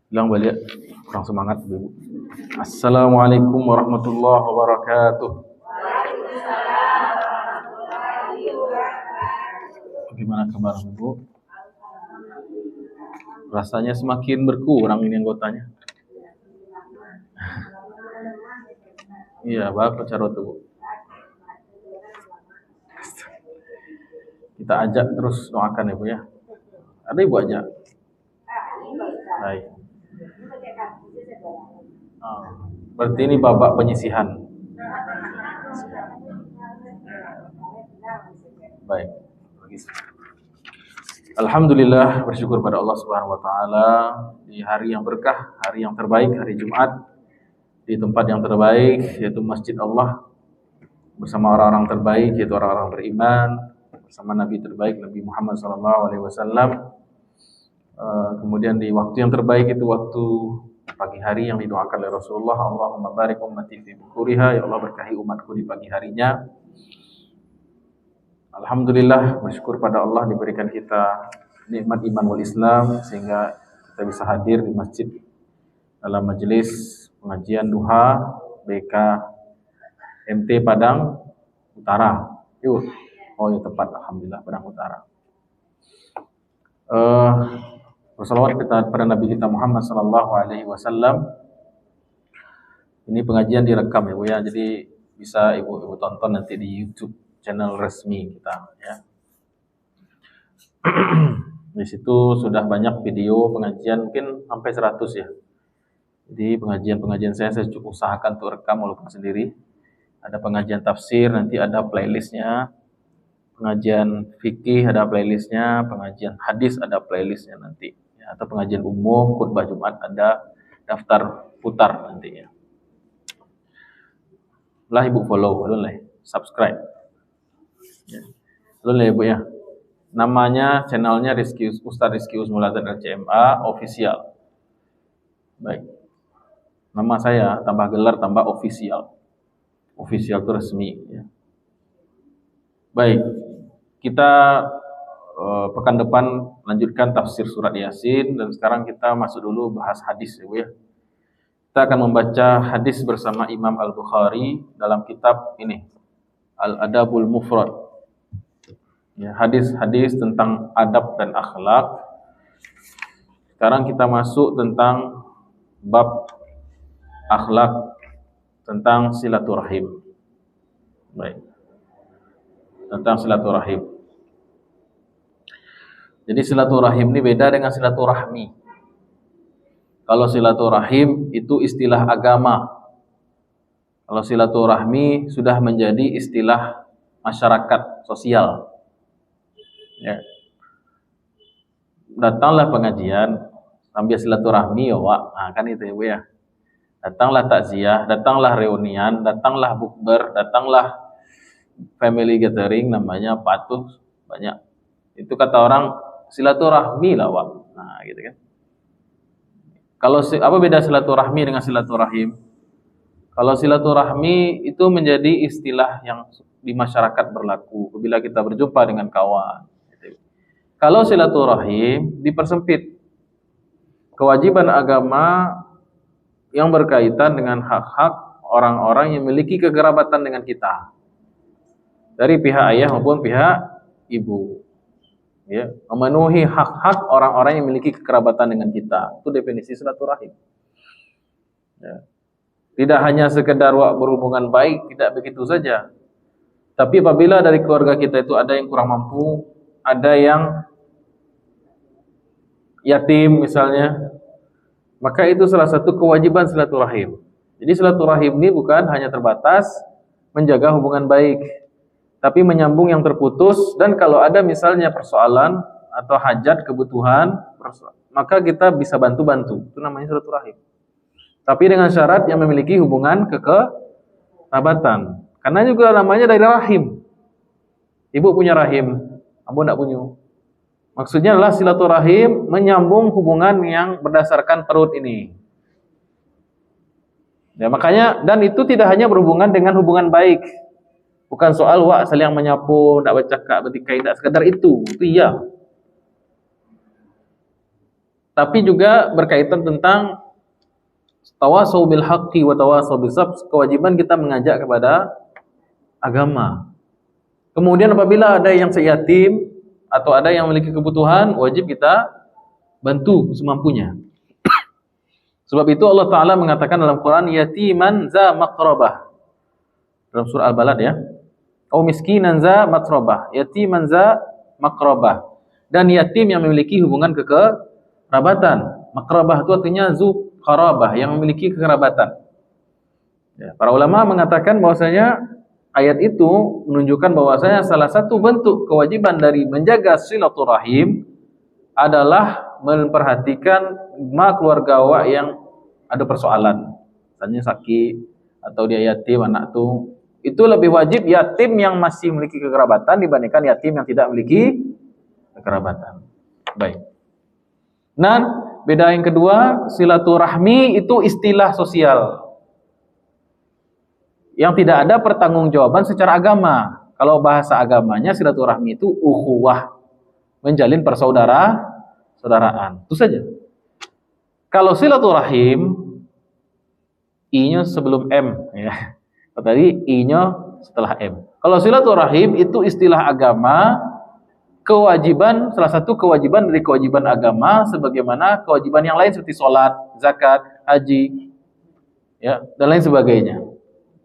Bilang balik, kurang semangat Ibu. Assalamualaikum warahmatullahi wabarakatuh. Bagaimana kabar Ibu? Rasanya semakin berkurang ini anggotanya. Iya, Bapak Carot Bu. Kita ajak terus doakan Ibu ya. Ada Ibu ajak? Baik. Berarti ini babak penyisihan. Baik. Alhamdulillah, bersyukur pada Allah Subhanahu wa taala di hari yang berkah, hari yang terbaik, hari Jumat, di tempat yang terbaik yaitu Masjid Allah bersama orang-orang terbaik yaitu orang-orang beriman, bersama Nabi terbaik Nabi Muhammad SAW. Kemudian di waktu yang terbaik itu waktu pagi hari yang didoakan oleh Rasulullah, Allahumma barik ummati fi bukuriha, ya Allah berkahi umatku di pagi harinya. Alhamdulillah, bersyukur pada Allah diberikan kita nikmat iman wal Islam sehingga kita bisa hadir di masjid dalam majelis pengajian duha BK MT Padang Utara. Oh ya tepat, alhamdulillah Padang Utara. Bersalawat kita pada Nabi kita Muhammad sallallahu alaihi wasallam. Ini pengajian direkam ya Bu ya. Jadi bisa Ibu tonton nanti di YouTube channel resmi kita ya. Di situ sudah banyak video pengajian, mungkin sampai 100 ya. Jadi pengajian saya cukup usahakan untuk rekam walaupun sendiri. Ada pengajian tafsir, nanti ada playlistnya. Pengajian fikih ada playlistnya, pengajian hadis ada playlistnya nanti. Ya, atau pengajian umum, khutbah Jumat ada daftar putar nantinya. Lah Ibu follow, boleh subscribe. Ya. Boleh Ibu ya. Namanya channelnya Ustaz Rizky Uzmuladzan LCMA official. Baik. Nama saya tambah gelar tambah official. Official itu resmi ya. Baik. Kita pekan depan lanjutkan tafsir surat Yasin dan sekarang kita masuk dulu bahas hadis ya Bu ya. Kita akan membaca hadis bersama Imam Al-Bukhari dalam kitab ini Al-Adabul Mufrad. Ya, hadis-hadis tentang adab dan akhlak. Sekarang kita masuk tentang bab akhlak tentang silaturahim. Baik. Tentang silaturahim. Jadi silaturahim ini beda dengan silaturahmi. Kalau silaturahim itu istilah agama. Kalau silaturahmi sudah menjadi istilah masyarakat sosial. Ya. Datanglah pengajian sambil silaturahmi ya Wak. Nah, kan itu ya Bu ya. Datanglah takziah, datanglah reunian, datanglah bukber, datanglah family gathering namanya patuh banyak. Itu kata orang silaturahmi lah Wak. Nah, gitu kan. Kalau apa beda silaturahmi dengan silaturahim? Kalau silaturahmi itu menjadi istilah yang di masyarakat berlaku apabila kita berjumpa dengan kawan. Kalau silaturahim dipersempit. Kewajiban agama yang berkaitan dengan hak-hak orang-orang yang memiliki kekerabatan dengan kita. Dari pihak ayah maupun pihak ibu. Ya, memenuhi hak-hak orang-orang yang memiliki kekerabatan dengan kita. Itu definisi silaturahim. Ya. Tidak hanya sekedar berhubungan baik, tidak begitu saja. Tapi apabila dari keluarga kita itu ada yang kurang mampu, ada yang yatim misalnya, maka itu salah satu kewajiban silaturahim. Jadi silaturahim ini bukan hanya terbatas menjaga hubungan baik, tapi menyambung yang terputus, dan kalau ada misalnya persoalan atau hajat kebutuhan, maka kita bisa bantu-bantu. Itu namanya silaturahim. Tapi dengan syarat yang memiliki hubungan kekerabatan. Karena juga namanya dari rahim. Ibu punya rahim, ambo enggak punya. Maksudnya adalah silaturahim menyambung hubungan yang berdasarkan perut ini. Ya, makanya, dan itu tidak hanya berhubungan dengan hubungan baik. Bukan soal saling menyapu, enggak bercakap, bertikai, enggak sekedar itu iya. Tapi juga berkaitan tentang tawasau bil haqqi wa tawasau bis sabr, kewajiban kita mengajak kepada agama. Kemudian apabila ada yang seyatim atau ada yang memiliki kebutuhan, wajib kita bantu semampunya. Sebab itu Allah Ta'ala mengatakan dalam Quran, yatiman za maqrabah. Dalam surah Al-Balad ya. Au miskinan za matrabah. Yatiman za maqrabah. Dan yatim yang memiliki hubungan kekerabatan. Maqrabah itu artinya zu qarabah, yang memiliki kekerabatan. Ya, para ulama mengatakan bahwasanya ayat itu menunjukkan bahwasanya salah satu bentuk kewajiban dari menjaga silaturahim adalah memperhatikan keluarga awak yang ada persoalan, misalnya sakit atau dia yatim anak tuh, itu lebih wajib yatim yang masih memiliki kekerabatan dibandingkan yatim yang tidak memiliki kekerabatan. Baik. Nah, beda yang kedua, silaturahmi itu istilah sosial yang tidak ada pertanggungjawaban secara agama. Kalau bahasa agamanya silaturahmi itu ukhuwah, menjalin persaudaraan. Itu saja. Kalau silaturahim, i-nya sebelum m ya. Tadi i-nya setelah m. Kalau silaturahim itu istilah agama, kewajiban, salah satu kewajiban dari kewajiban agama sebagaimana kewajiban yang lain seperti sholat, zakat, haji, ya, dan lain sebagainya.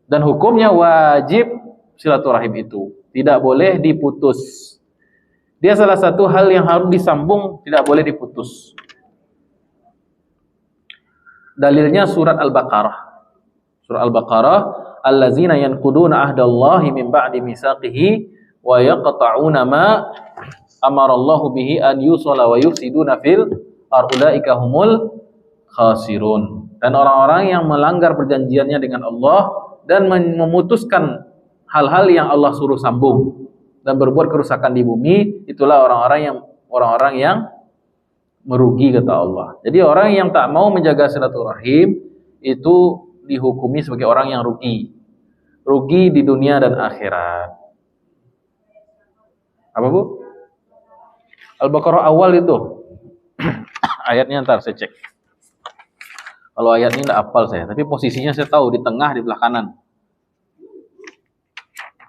Dan hukumnya wajib silaturahim itu tidak boleh diputus. Dia salah satu hal yang harus disambung, tidak boleh diputus. Dalilnya surat Al-Baqarah. Surah Al-Baqarah, allazina yanquduna ahdallahi min ba'di mitsaqihi wa yaqta'una ma amarallahu bihi an yusala wa yufsiduna fil ulaika humul khasirun. Dan orang-orang yang melanggar perjanjiannya dengan Allah dan memutuskan hal-hal yang Allah suruh sambung dan berbuat kerusakan di bumi, itulah orang-orang yang merugi, kata Allah. Jadi orang yang tak mau menjaga silaturahim itu dihukumi sebagai orang yang rugi. Rugi di dunia dan akhirat. Apa Bu? Al-Baqarah awal itu. Ayatnya ntar saya cek. Kalau ayat ini enggak hafal saya, tapi posisinya saya tahu di tengah, di belah kanan.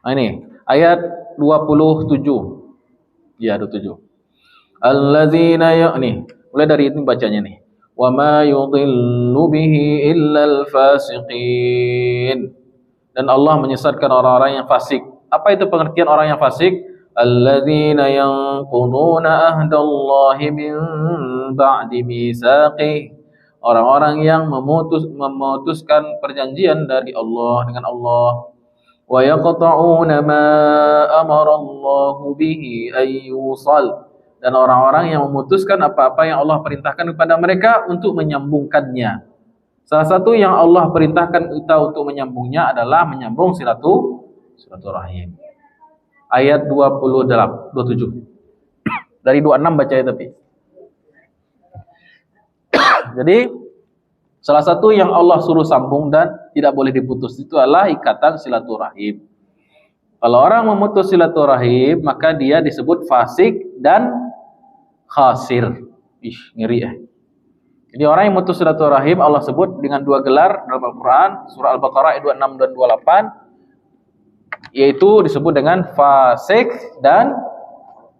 Nah ini, ayat 27. Ya, 27. Allazina nih, mulai dari ini bacanya nih. Wa ma yudhillu bihi illal fasiqin. Dan Allah menyesatkan orang-orang yang fasik. Apa itu pengertian orang yang fasik? Allazina yanquduna ahdallahi min ba'di mitsaqih. Orang-orang yang memutuskan perjanjian dari Allah dengan Allah. Wa yaqta'una ma amara Allahu bihi ay yusal. Dan orang-orang yang memutuskan apa-apa yang Allah perintahkan kepada mereka untuk menyambungkannya. Salah satu yang Allah perintahkan kita untuk menyambungnya adalah menyambung silaturahim. Ayat 27. Dari 26 baca ya tapi. Jadi salah satu yang Allah suruh sambung dan tidak boleh diputus itu adalah ikatan silaturahim. Kalau orang memutus silaturahim, maka dia disebut fasik dan khasir. Ngeri ya. Jadi orang yang memutus silaturahim Allah sebut dengan dua gelar dalam Al-Quran, surah Al-Baqarah ayat 26 dan 28, yaitu disebut dengan fasik dan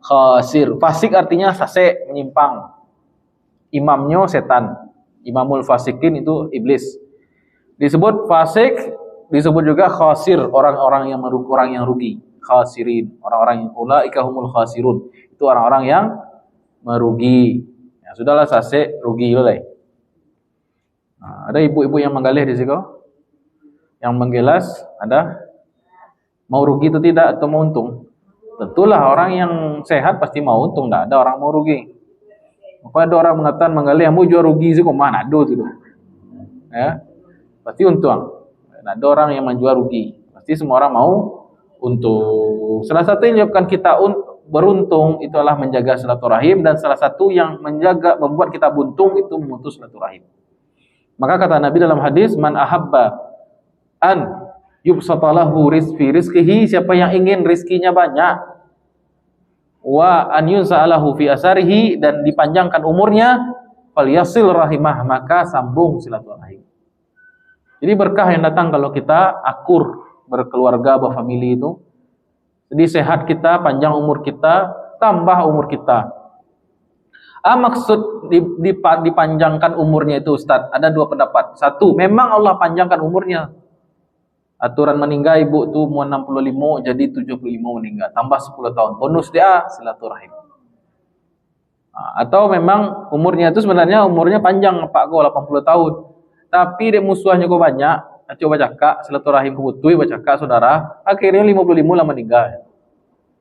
khasir. Fasik artinya sase, menyimpang. Imamnya setan. Imamul fasikin itu iblis. Disebut fasik, disebut juga khasir, orang-orang yang rugi. Khasirin, orang-orang yang ulaika humul khasirun. Itu orang-orang yang merugi. Ya sudahlah, sase rugi lah. Nah, ada ibu-ibu yang menggalih di situ. Yang menggelas ada mau rugi atau tidak atau mau untung. Tentulah orang yang sehat pasti mau untung, tidak ada orang mau rugi. Maka ada orang mengatakan menggalih, mau jual rugi sih kok mana ada tu. Ya, pasti untung. Tidak ada orang yang menjual rugi. Pasti semua orang mau untung. Salah satu yang menyebabkan kita beruntung itu adalah menjaga silaturahim, dan salah satu yang membuat kita buntung itu memutus silaturahim. Maka kata Nabi dalam hadis, man ahabba an yubsatalahu fi rizqihi, siapa yang ingin rizkinya banyak, wa an yunsa'alahu fi asarihi, dan dipanjangkan umurnya, falyasil rahimah, maka sambung silaturahim. Jadi berkah yang datang kalau kita akur berkeluarga, berfamili itu. Jadi sehat kita, panjang umur kita, tambah umur kita. Maksud dipanjangkan umurnya itu Ustaz, ada dua pendapat. Satu, memang Allah panjangkan umurnya. Aturan meninggal ibu tuh mau 65 jadi 75 meninggal, tambah 10 tahun. Bonus dia silaturahim. Atau memang umurnya itu sebenarnya umurnya panjang Pak Go 80 tahun. Tapi dia musuhnya kok banyak, coba cakap silaturahim kebutui baca cakap saudara, akhirnya 55 lah meninggal.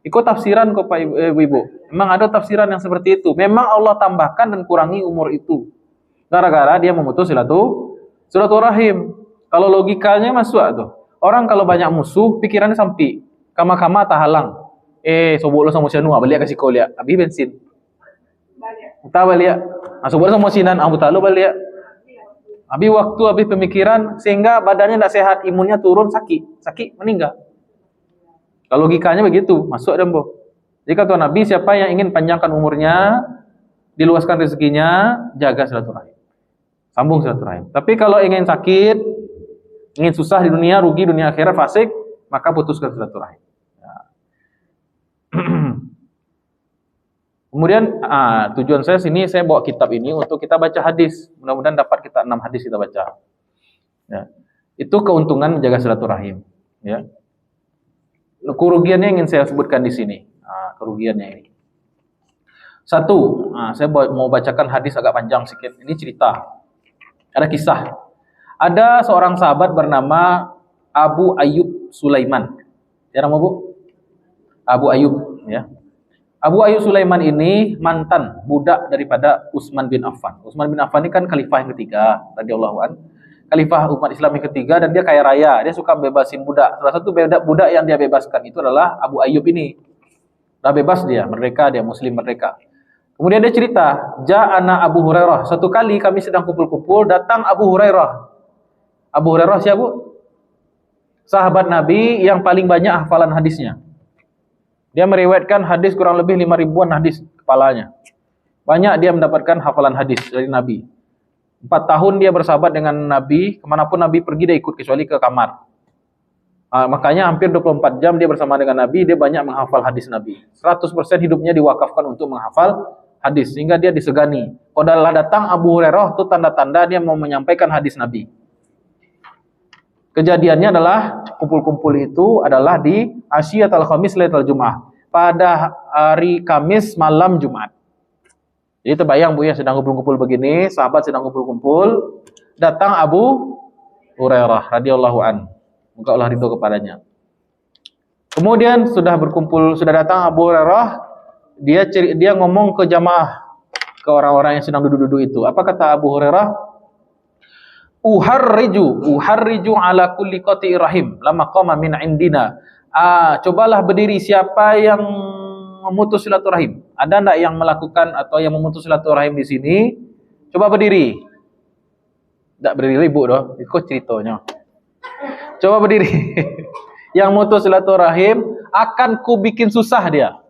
Ikut tafsiran kok Pak Ibu. Memang ada tafsiran yang seperti itu. Memang Allah tambahkan dan kurangi umur itu. Gara-gara dia memutus silaturahim. Kalau logikanya masuk tuh. Orang kalau banyak musuh, pikirannya sampai. Kama-kama tak halang. Sobok lo sama sianu, balik kasih kau lihat. Habis bensin. Kita balik. Sobok lo sama sinan, buta lo balik. Habis waktu, habis pemikiran, sehingga badannya tidak sehat, imunnya turun, sakit, meninggal. Kalau logikanya begitu, masuk dembo. Jadi kata Nabi, siapa yang ingin panjangkan umurnya, diluaskan rezekinya, jaga silaturahim. Sambung silaturahim. Tapi kalau ingin sakit, ingin susah di dunia, rugi dunia akhirat, fasik, maka putuskan silaturahim. Ya. Kemudian tujuan saya sini, saya bawa kitab ini untuk kita baca hadis. Mudah-mudahan dapat kita 6 hadis kita baca. Ya. Itu keuntungan menjaga silaturahim. Ya. Kerugiannya ingin saya sebutkan di sini. Kerugiannya ini. Satu, saya mau bacakan hadis agak panjang sedikit. Ini cerita. Ada kisah. Ada seorang sahabat bernama Abu Ayyub Sulaiman. Ya nama Bu? Abu Ayyub. Ya. Abu Ayyub Sulaiman ini mantan budak daripada Utsman bin Affan. Utsman bin Affan ini kan khalifah yang ketiga, radhiyallahu an. Khalifah umat Islam yang ketiga, dan dia kaya raya. Dia suka bebasin budak. Salah satu budak yang dia bebaskan itu adalah Abu Ayyub ini. Dah bebas dia, merdeka dia, muslim merdeka. Kemudian dia cerita, Ja'ana Abu Hurairah. Satu kali kami sedang kumpul-kumpul, datang Abu Hurairah. Abu Hurairah siapa? Sahabat Nabi yang paling banyak hafalan hadisnya. Dia meriwayatkan hadis kurang lebih 5.000-an hadis kepalanya. Banyak dia mendapatkan hafalan hadis dari Nabi. 4 tahun dia bersahabat dengan Nabi, kemanapun Nabi pergi dia ikut kecuali ke kamar. Makanya hampir 24 jam dia bersama dengan Nabi, dia banyak menghafal hadis Nabi. 100% hidupnya diwakafkan untuk menghafal hadis, sehingga dia disegani. Kalau datang Abu Hurairah, itu tanda-tanda dia mau menyampaikan hadis Nabi. Kejadiannya adalah, kumpul-kumpul itu adalah di Asyiatul Khamis Lailatul Jum'ah. Pada hari Kamis malam Jumat. Jadi terbayang Bu ya, sedang kumpul-kumpul begini, sahabat sedang kumpul-kumpul, datang Abu Hurairah radhiyallahu an. Moga Allah ridho kepadanya. Kemudian sudah berkumpul, sudah datang Abu Hurairah, dia ngomong ke jamaah, ke orang-orang yang sedang duduk-duduk itu. Apa kata Abu Hurairah? Uharriju ala kulli qati rahim lama qama min indina. Cobalah berdiri siapa yang memutus silaturahim. Ada enggak yang melakukan atau yang memutus silaturahim di sini? Coba berdiri. Enggak berdiri Ibu doh, ikut ceritanya. Coba berdiri. Yang memutus silaturahim akan ku bikin susah dia.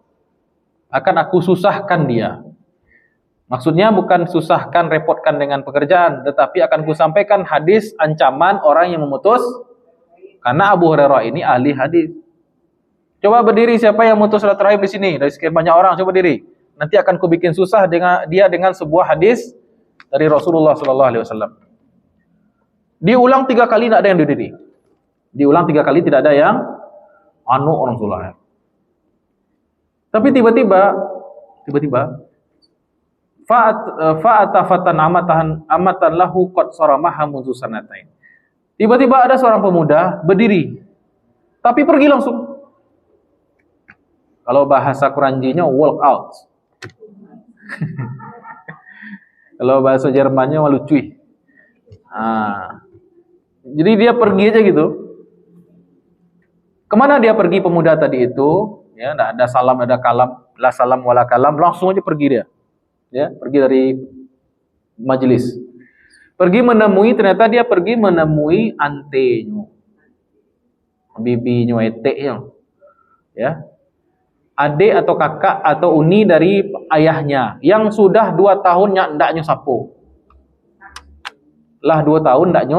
Akan aku susahkan dia. Maksudnya bukan susahkan, repotkan dengan pekerjaan, tetapi akan ku sampaikan hadis ancaman orang yang memutus. Karena Abu Hurairah ini ahli hadis. Coba berdiri siapa yang memutus silaturahim di sini dari sekian banyak orang, coba berdiri. Nanti akan ku bikin susah dengan sebuah hadis dari Rasulullah sallallahu alaihi wasallam. Diulang 3 kali tidak ada yang berdiri. Diulang 3 kali tidak ada yang orang Rasulullah. Tapi tiba-tiba fa'ata fatan amatan lahu qad saramaha munzu sanatain. Tiba-tiba ada seorang pemuda berdiri. Tapi pergi langsung. Kalau bahasa Quranjinya walk out. Kalau bahasa Jermannya lucuy. Jadi dia pergi aja gitu. Kemana dia pergi pemuda tadi itu? Ya, enggak ada salam, ada kalam, la salam wala kalam, langsung aja pergi dia. Ya, pergi dari majelis. Ternyata dia pergi menemui antenyo. Bibinya eteknya. Ya. adik atau kakak atau uni dari ayahnya yang sudah 2 tahun ndaknya sapo. Lah 2 tahun ndaknya,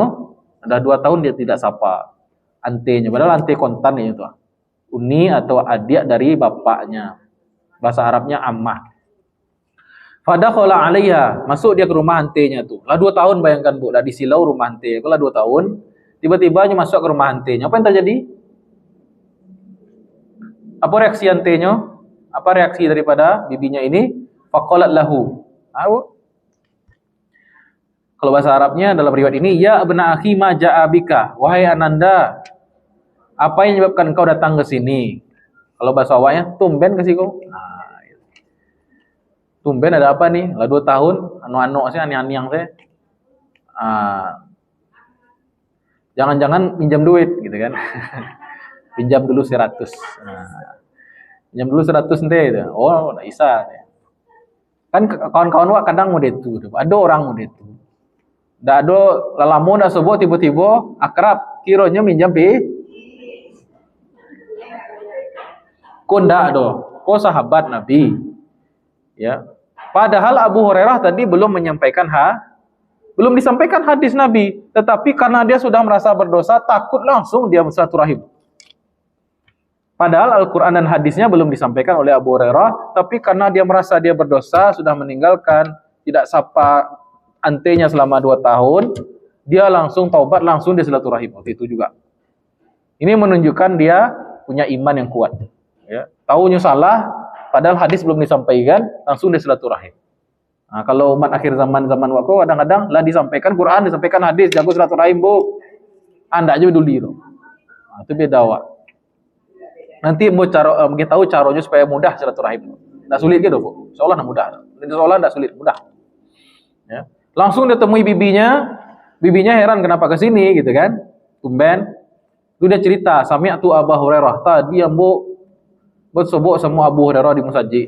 udah 2 tahun dia tidak sapa antenya, padahal ante kontan ya itu. Uni atau adik dari bapaknya. Bahasa Arabnya ammah. Fadakhala 'alaiha, masuk dia ke rumah antenya tuh. Lah 2 tahun bayangkan Bu, dah disilau rumah ante. Kalau 2 tahun, tiba-tiba masuk ke rumah antenya. Apa yang terjadi? Apa reaksi antenya? Apa reaksi daripada bibinya ini? Faqalat lahu. Kalau bahasa Arabnya dalam riwayat ini, ya abna akhi ma ja'a bika, wahai ananda, apa yang menyebabkan kau datang ke sini? Kalau bahasa awaknya, tumben ke siku. Nah, tumben ada apa nih? Lah 2 tahun, anu-anu sih, ani-ani saya. Jangan-jangan pinjam duit gitu kan. Pinjam dulu 100. Nah, pinjam dulu 100 ente itu. Oh, enggak bisa. Kan kawan-kawan wak kadang mau itu. Ada orang mau itu. Ndak ada lalamun dah sebut tiba-tiba akrab kiranya minjam pi. Ko ndak do. Ko sahabat Nabi. Ya. Padahal Abu Hurairah tadi belum disampaikan hadis Nabi, tetapi karena dia sudah merasa berdosa, takut langsung dia bersilaturahim. Padahal Al-Quran dan hadisnya belum disampaikan oleh Abu Hurairah, tapi karena dia merasa dia berdosa, sudah meninggalkan, tidak sapa antenya selama 2 tahun, dia langsung taubat, langsung dia silaturahim. Waktu itu juga. Ini menunjukkan dia punya iman yang kuat. Ya. Taunya salah, padahal hadis belum disampaikan, langsung dia silaturahim. Nah, kalau umat akhir zaman waktu kadang-kadang lah disampaikan Quran, disampaikan hadis, jago silaturahim Bu. Anda aja dulu. Nah, itu beda Wak. Nanti mau mungkin tahu caranya supaya mudah silaturahim. Enggak sulit gitu, Bu. Insyaallah mudah. Insyaallah enggak sulit, mudah. Ya. Langsung dia temui bibinya heran kenapa ke sini gitu kan. Tumben. Itu dia cerita, sami'tu Abu Hurairah, tadi yang Bu bersobok sama Abu Hurairah di musajid.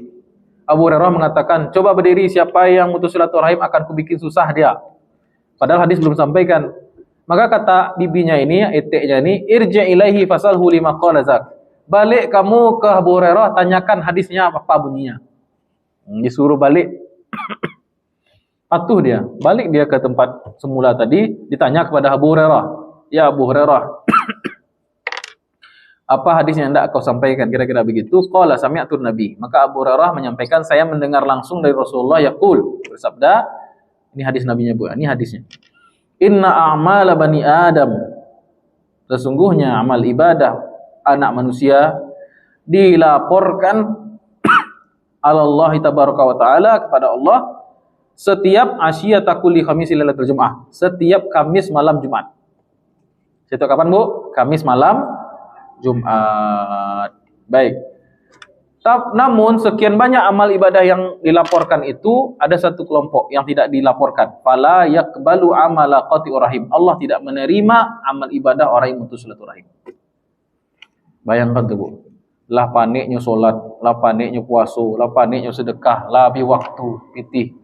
Abu Hurairah mengatakan, coba berdiri, siapa yang mutus silaturahim akan kubikin susah dia. Padahal hadis belum sampaikan. Maka kata bibinya ini, eteknya ini, irji ilaihi fasalhu lima qala zak. Balik kamu ke Abu Hurairah, tanyakan hadisnya apa bunyinya. Disuruh balik. Patuh dia. Balik dia ke tempat semula tadi, ditanya kepada Abu Hurairah. Ya Abu Hurairah, apa hadis yang hendak kau sampaikan? Kira-kira begitu. Qala sami'tu Nabi. Maka Abu Hurairah menyampaikan, saya mendengar langsung dari Rasulullah yaqul, bersabda, ini hadis nabinya Bu, ini hadisnya. Inna a'mala bani Adam, sesungguhnya amal ibadah anak manusia dilaporkan Allah tabaraka wa taala kepada Allah setiap asyiyata kulli khamisi lailatul Jum'ah, setiap Kamis malam Jumat. Setiap kapan Bu? Kamis malam Jumat. Baik. Namun sekian banyak amal ibadah yang dilaporkan itu, ada satu kelompok yang tidak dilaporkan. Fala yaqbalu amala qati'ur rahim. Allah tidak menerima amal ibadah orang yang mutus silaturahim. Bayangkan tuh Bu. Lah paniknya solat, lah paniknya puasa, lah paniknya sedekah, lah bi waktu pitih.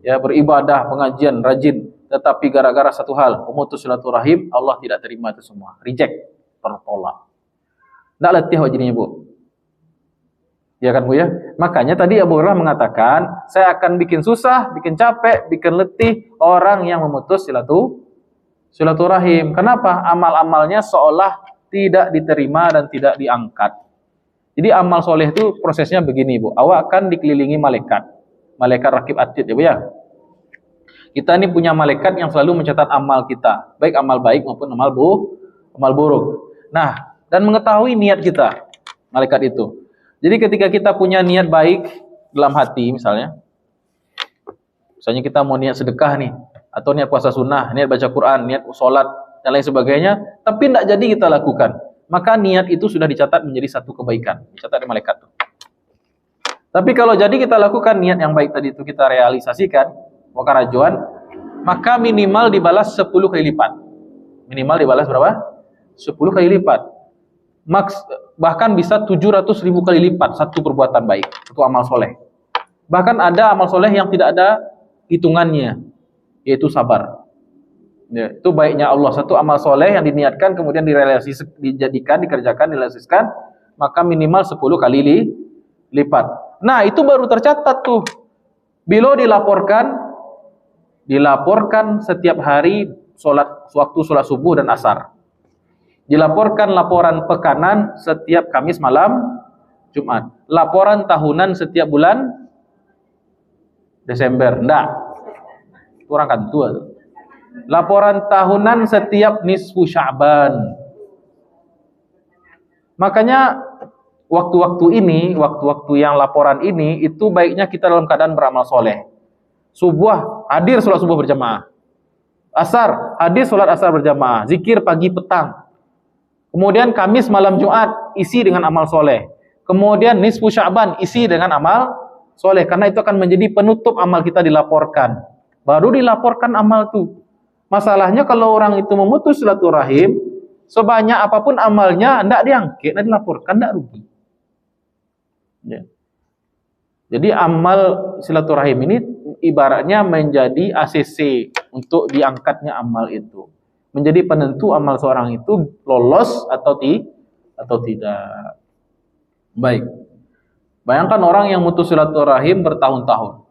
Ya, beribadah, pengajian, rajin, tetapi gara-gara satu hal, memutus silaturahim, Allah tidak terima itu semua. Reject, tertolak. Tidak letih wajibnya Bu. Ya kan Bu ya? Makanya tadi Abu Hurairah mengatakan, saya akan bikin susah, bikin capek, bikin letih orang yang memutus silaturahim. Kenapa? Amal-amalnya seolah tidak diterima dan tidak diangkat. Jadi amal soleh itu prosesnya begini Bu. Awak akan dikelilingi malaikat. Malaikat rakib atid ya Bu ya. Kita ini punya malaikat yang selalu mencatat amal kita. Baik amal baik maupun amal buruk. Nah, dan mengetahui niat kita, malaikat itu. Jadi ketika kita punya niat baik dalam hati misalnya kita mau niat sedekah nih, atau niat puasa sunnah, niat baca Quran, niat sholat, dan lain sebagainya, tapi tidak jadi kita lakukan, maka niat itu sudah dicatat menjadi satu kebaikan, dicatat di malaikat. Tapi kalau jadi kita lakukan niat yang baik tadi itu kita realisasikan, wakarajuan, maka minimal dibalas 10 kali lipat. Minimal dibalas berapa? 10 kali lipat. Bahkan bisa 700.000 kali lipat satu perbuatan baik, satu amal soleh. Bahkan ada amal soleh yang tidak ada hitungannya, yaitu sabar. Ya, itu baiknya Allah, satu amal soleh yang diniatkan kemudian direalisasikan, dikerjakan, direalisasikan, maka minimal 10 lipat. Nah, itu baru tercatat tuh. Bila dilaporkan setiap hari waktu sholat subuh dan asar. Dilaporkan laporan pekanan setiap Kamis malam Jumat. Laporan tahunan setiap bulan Desember. Enggak. Kurang kan tua. Laporan tahunan setiap nisfu Sya'ban. Makanya waktu-waktu yang laporan ini itu baiknya kita dalam keadaan beramal soleh. Subuh hadir sholat subuh berjamaah. Asar hadir sholat asar berjamaah. Zikir pagi petang. Kemudian Kamis malam Jumat isi dengan amal soleh. Kemudian nisfu Sya'ban isi dengan amal soleh. Karena itu akan menjadi penutup amal kita dilaporkan. Baru dilaporkan amal itu. Masalahnya kalau orang itu memutus silaturahim, sebanyak apapun amalnya, tidak diangkat, tidak dilaporkan, tidak rugi. Ya. Jadi amal silaturahim ini ibaratnya menjadi ACC untuk diangkatnya amal itu. Menjadi penentu amal seorang itu lolos atau tidak. Baik. Bayangkan orang yang mutus silaturahim bertahun-tahun.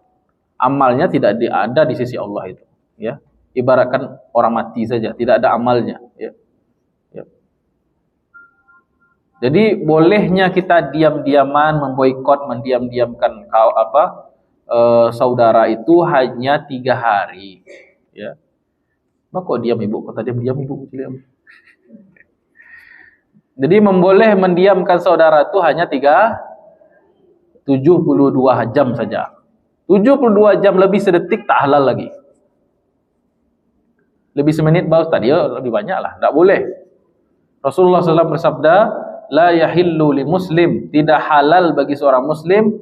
Amalnya tidak ada di sisi Allah itu. Ya. Ibaratkan orang mati saja, tidak ada amalnya. Ya. Ya. Jadi bolehnya kita diam-diaman memboikot, mendiam-diamkan saudara itu hanya 3 hari. Ya. Kok diam ibu? Kata diam ibu. Jadi memboleh mendiamkan saudara itu hanya 72 jam saja. 72 jam lebih sedetik tak halal lagi. Lebih semenit baus tadi lebih banyak lah. Tak boleh. Rasulullah SAW bersabda, la yahillu li muslim, tidak halal bagi seorang muslim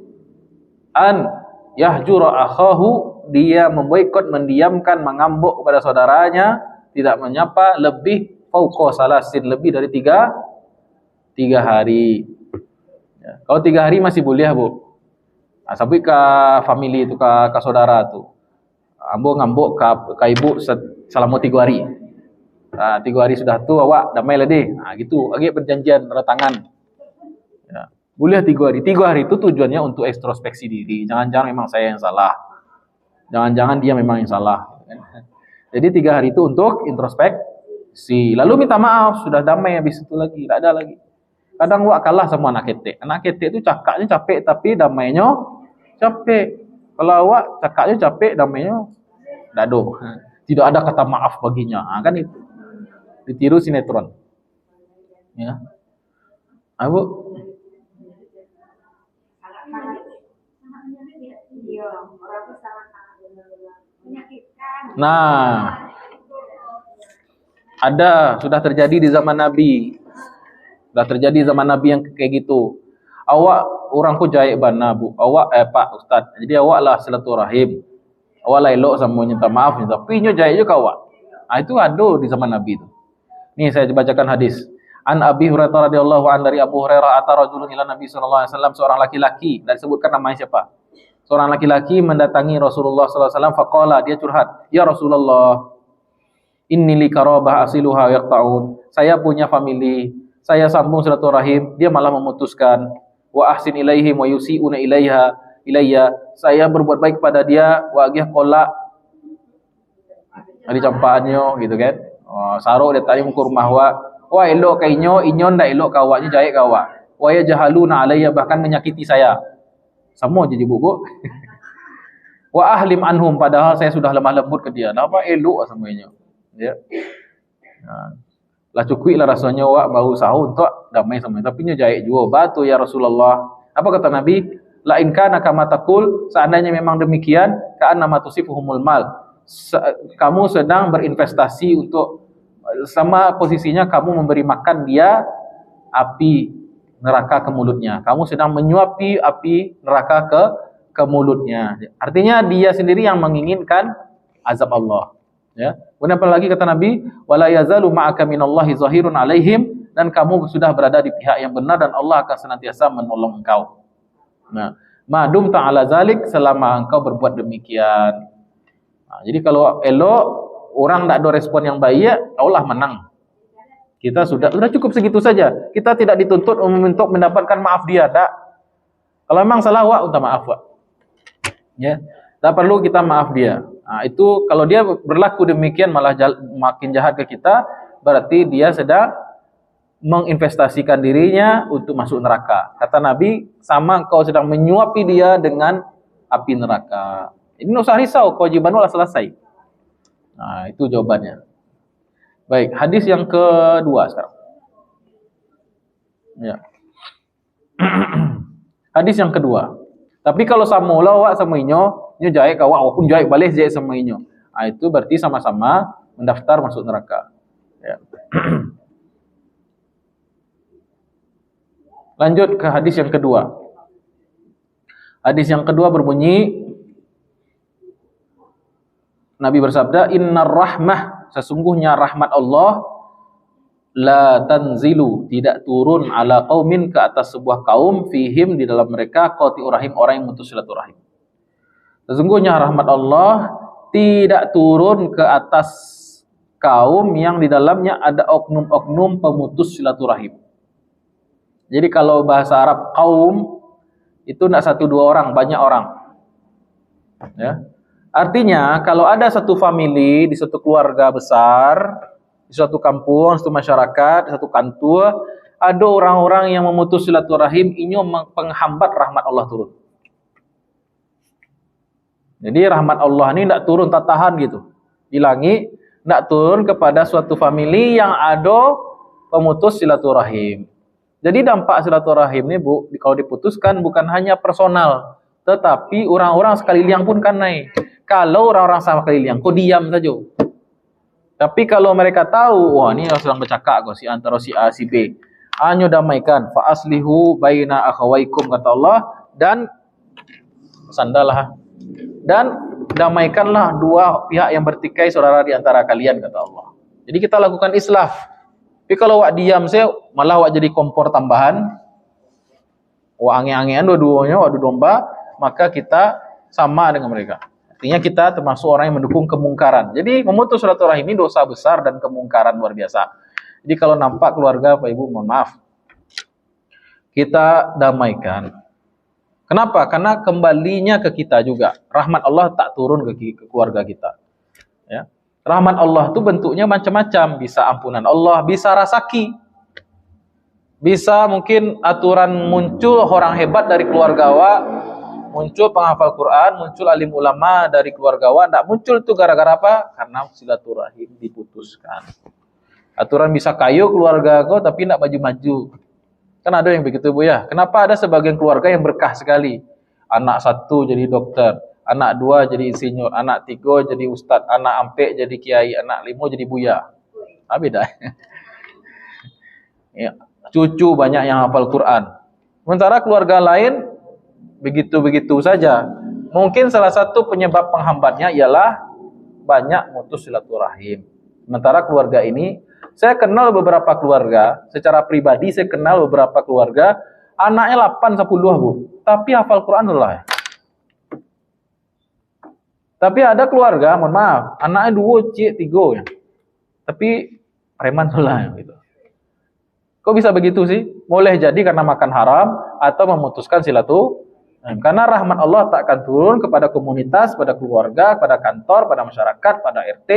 an yahjura akhahu, dia memboikot, mendiamkan, mengambuk kepada saudaranya, tidak menyapa lebih fauqa salasin, lebih dari 3 hari. Ya. Kalau 3 hari masih boleh, Bu. Sampai ke family itu, ke saudara tu. Ambo ngambuk ke ibu selama 3 hari. 3 hari sudah tu awak damai lah deh. Gitu. Agak perjanjian tanda tangan. Ya. Boleh 3 hari. 3 hari itu tujuannya untuk introspeksi diri. Jangan-jangan memang saya yang salah. Jangan-jangan dia memang yang salah. Jadi 3 hari itu untuk introspeksi. Lalu minta maaf, sudah damai habis itu lagi. Tak ada lagi. Kadang awak kalah sama anak ketek. Anak ketek itu cakapnya capek tapi damainya capek. Kalau awak cakapnya capek, damainya dado. Tidak ada kata maaf baginya. Kan itu. Ditiru sinetron. Ya. Bu. Nah. Sudah terjadi di zaman Nabi. Sudah terjadi zaman Nabi yang kayak gitu. Awak orangku jahit bana, Bu. Awak Pak Ustaz. Jadi awak lah silaturahim. Awak lah elok sama minta maaf, tapi nyo jahit juga awak. Itu ada di zaman Nabi itu. Nih saya bacakan hadis. An Abi Hurairah radhiyallahu an, dari Abu Hurairah, atarajulun ila Nabi sallallahu alaihi wasallam, seorang laki-laki, dan disebutkan namanya siapa? Seorang laki-laki mendatangi Rasulullah sallallahu alaihi wasallam, faqala, dia curhat, "Ya Rasulullah, inni li qarabah asiluha yaqta'un." Saya punya family, saya sambung silaturahim, dia malah memutuskan. Wa ahsin ilaihim wa yusi'una ilayya. Saya berbuat baik pada dia, wa agih qala. Ada campaannya gitu kan. Saruk dia tadi muka rumah wa elok kainyo, inyon dak elok kawaknya jahit kawak. Wa yajhaluna alayya, bahkan menyakiti saya. Semua jadi buku. Wa ahlim anhum, padahal saya sudah lemah lembut ke dia. Apa elok semuanya. Ya. Lah cukui lah rasanya wak bau sahur untuk damai sama, tapi nya jahit juga batu ya Rasulullah. Apa kata Nabi? La in kana kama taqul, seandainya memang demikian, ka'anna ma tusifuhumul mal. Kamu sedang berinvestasi untuk, sama posisinya kamu memberi makan dia api neraka ke mulutnya. Kamu sedang menyuapi api neraka ke mulutnya. Artinya dia sendiri yang menginginkan azab Allah. Ya. Kemudian apa lagi kata Nabi? Wala yazalu ma'aka minallahi zahirun alaihim, dan kamu sudah berada di pihak yang benar dan Allah akan senantiasa menolong engkau. Nah, madum ta'ala zalik, selama engkau berbuat demikian. Jadi kalau elok orang tak ada respon yang baik, Allah menang. Kita sudah cukup segitu saja. Kita tidak dituntut untuk mendapatkan maaf dia, tak. Kalau memang salah, wak, minta maaf, wak. Ya, tak perlu kita maaf dia. Nah, itu kalau dia berlaku demikian malah makin jahat ke kita, berarti dia sedang menginvestasikan dirinya untuk masuk neraka. Kata Nabi, sama kau sedang menyuapi dia dengan api neraka. Ini nggak usah risau, kewajiban lah selesai. Nah, itu jawabannya. Baik, hadis yang kedua sekarang. Ya. Hadis yang kedua. Tapi kalau sama wak sama inyo jahit kau walaupun jahit balik jahit sama inyo. Nah, itu berarti sama-sama mendaftar masuk neraka. Ya. Lanjut ke hadis yang kedua. Hadis yang kedua berbunyi, Nabi bersabda, "Innar rahmah, sesungguhnya rahmat Allah la tanzilu, tidak turun ala qaumin, ke atas sebuah kaum, fihim, di dalam mereka, qati'ur rahim, orang yang memutus silaturahim." Sesungguhnya rahmat Allah tidak turun ke atas kaum yang di dalamnya ada oknum-oknum pemutus silaturahim. Jadi kalau bahasa Arab kaum itu tidak satu dua orang, banyak orang. Ya. Artinya kalau ada satu family di satu keluarga besar, di suatu kampung, satu masyarakat, di satu kantor, ada orang-orang yang memutus silaturahim, ini penghambat rahmat Allah turun. Jadi rahmat Allah ini tidak turun, tak tahan gitu. Hilangi, tidak turun kepada suatu family yang ada pemutus silaturahim. Jadi dampak silaturahim ini, Bu, kalau diputuskan bukan hanya personal, tetapi orang-orang sekaliling pun kan naik. Kalau orang-orang sama sekaliling, kau diam saja. Tapi kalau mereka tahu, wah ini sedang bercakap kau si antara si A si B, anyo damaikan, fa aslihu baina akhawaikum, kata Allah, dan sandalah, dan damaikanlah dua pihak yang bertikai saudara di antara kalian, kata Allah. Jadi kita lakukan islah. Tapi kalau wak diam saya, malah wak jadi kompor tambahan, wak ange-angean dua-duanya, wak domba, maka kita sama dengan mereka. Artinya kita termasuk orang yang mendukung kemungkaran. Jadi memutus silaturahim ini dosa besar dan kemungkaran luar biasa. Jadi kalau nampak keluarga, Pak Ibu, mohon maaf, kita damaikan. Kenapa? Karena kembalinya ke kita juga. Rahmat Allah tak turun ke keluarga kita. Ya. Rahmat Allah itu bentuknya macam-macam. Bisa ampunan Allah, bisa rasaki. Bisa mungkin aturan muncul orang hebat dari keluarga wa, muncul penghafal Quran, muncul alim ulama dari keluarga wa. Tidak muncul itu gara-gara apa? Karena silaturahim diputuskan. Aturan bisa kayu keluarga kau tapi tidak maju-maju. Kan ada yang begitu, Bu, ya. Kenapa ada sebagian keluarga yang berkah sekali? Anak satu jadi dokter, anak dua jadi insinyur, anak tiga jadi ustadz, anak ampek jadi kiai, anak lima jadi buya. Ah, beda. Ya, cucu banyak yang hafal Quran. Sementara keluarga lain begitu-begitu saja. Mungkin salah satu penyebab penghambatnya ialah banyak mutus silaturahim. Sementara keluarga ini, saya kenal beberapa keluarga, secara pribadi saya kenal beberapa keluarga, anaknya 8 10, Bu, tapi hafal Quran lah. Tapi ada keluarga, mohon maaf, anaknya 2, 3 ya. Tapi preman lah gitu. Kok bisa begitu sih? Boleh jadi karena makan haram atau memutuskan silaturahim. Karena rahmat Allah tak akan turun kepada komunitas, pada keluarga, pada kantor, pada masyarakat, pada RT.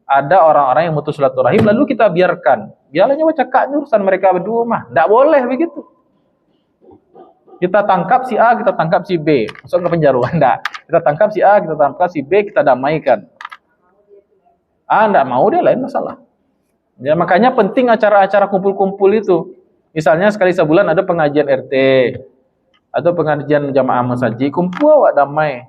Ada orang-orang yang mutus silaturahim lalu kita biarkan. Biarlah cakap urusan mereka berdua mah. Tidak boleh begitu. Kita tangkap si A, kita tangkap si B, masuk ke penjara. Enggak. Kita tangkap si A, kita tangkap si B, kita damaikan. Ah, enggak mau, dia lain masalah. Ya, makanya penting acara-acara kumpul-kumpul itu. Misalnya sekali sebulan ada pengajian RT atau pengajian jamaah masjid, kumpul awak damai.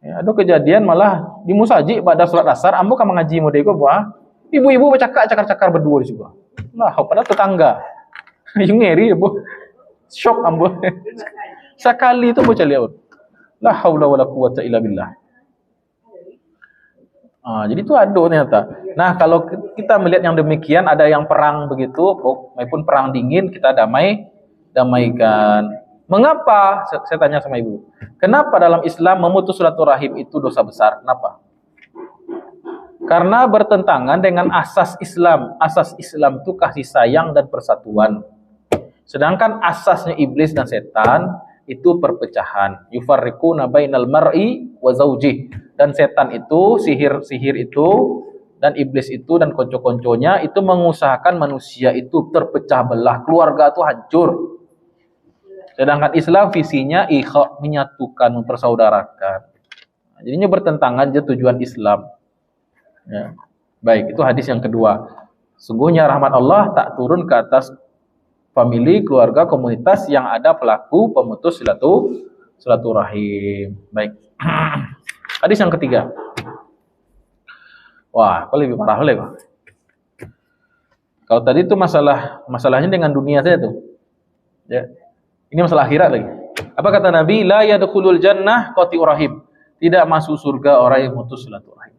Ya, ada kejadian malah di musajid pada surat asar, ambo kan mengaji modeko buah. Ibu-ibu bercakar-cakar berdua di situ. Lah, pada tetangga. Yang ngeri, Bu. Shock ambo. Sekali itu bocah lihat. La haula wala quwata illa billah. Jadi itu ada ternyata. Nah, kalau kita melihat yang demikian, ada yang perang begitu, maupun perang dingin, kita damaikan. Mengapa? Saya tanya sama ibu. Kenapa dalam Islam memutus silaturahim itu dosa besar? Kenapa? Karena bertentangan dengan asas Islam. Asas Islam itu kasih sayang dan persatuan. Sedangkan asasnya iblis dan setan itu perpecahan. Yufarriquna bainal mar'i wa zaujih. Dan setan itu, sihir itu, dan iblis itu, dan konco-konconya itu mengusahakan manusia itu terpecah belah. Keluarga itu hancur. Sedangkan Islam visinya ikha, menyatukan, mempersaudarakan. Jadinya bertentangan aja tujuan Islam. Ya. Baik, itu hadis yang kedua. Sungguhnya rahmat Allah tak turun ke atas famili, keluarga, komunitas yang ada pelaku pemutus silaturahim. Baik. Hadis yang ketiga. Wah, kok lebih parah lagi, Pak. Kalau tadi itu masalahnya dengan dunia saja tuh. Ya. Ini masalah akhirat lagi. Apa kata Nabi? La yadkhulul jannah qati'ur rahim. Tidak masuk surga orang yang mutus silaturahim.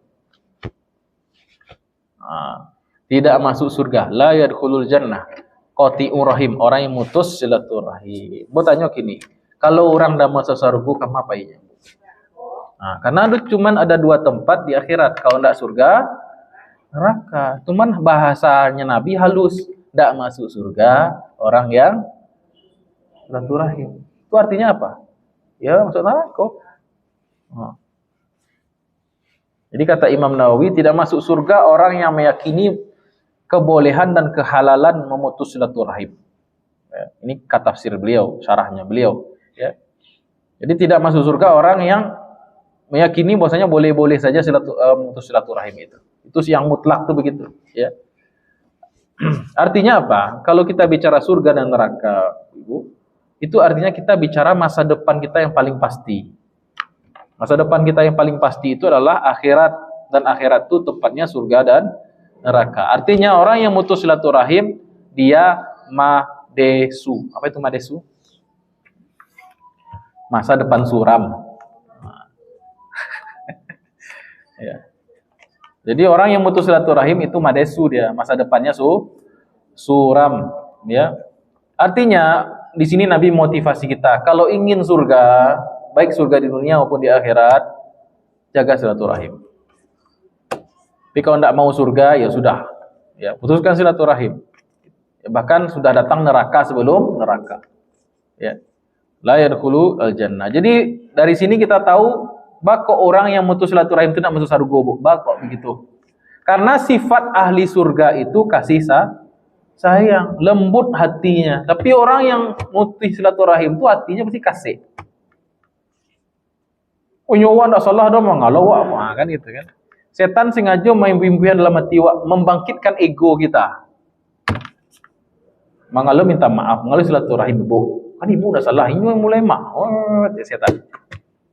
Tidak masuk surga. La yadkhulul jannah qati'ur rahim, orang yang mutus silaturahim. Mau tanya gini, kalau orang dah masuk surga, kamu apa ini? Karena cuman ada dua tempat di akhirat, kalau tidak surga, neraka. Cuman bahasanya Nabi halus, tidak masuk surga orang yang silaturahim. Itu artinya apa? Ya masuk neraka. Jadi kata Imam Nawawi, tidak masuk surga orang yang meyakini kebolehan dan kehalalan memutus silaturahim. Ya, ini kata tafsir beliau, syarahnya beliau. Ya. Jadi tidak masuk surga orang yang meyakini bahwasanya boleh-boleh saja memutus silaturahim itu. Itu yang mutlak tuh begitu. Ya. Artinya apa? Kalau kita bicara surga dan neraka, Ibu, itu artinya kita bicara masa depan kita yang paling pasti. Masa depan kita yang paling pasti itu adalah akhirat, dan akhirat itu tepatnya surga dan neraka. Artinya orang yang mutus silaturahim dia madesu. Apa itu madesu? Masa depan suram. Ya. Jadi orang yang mutus silaturahim itu madesu, dia masa depannya suram. Ya. Artinya di sini Nabi motivasi kita, kalau ingin surga, baik surga di dunia maupun di akhirat, jaga silaturahim. Tapi kalau tidak mau surga, ya sudah, ya putuskan silaturahim. Ya, bahkan sudah datang neraka sebelum neraka. Ya, la yadkhulu al-jannah. Jadi dari sini kita tahu, bahwa orang yang mutus silaturahim itu tidak masuk surga, kok begitu. Karena sifat ahli surga itu kasih sayang, lembut hatinya. Tapi orang yang mutus silaturahim itu hatinya pasti kasih. Nyawa ndak salah dah mengalau kan gitu kan. Setan sengaja main bimbian dalam hati membangkitkan ego kita. Mengalau minta maaf, mengalau silaturahim ibu. Kan ibu udah salah, ini mulai setan.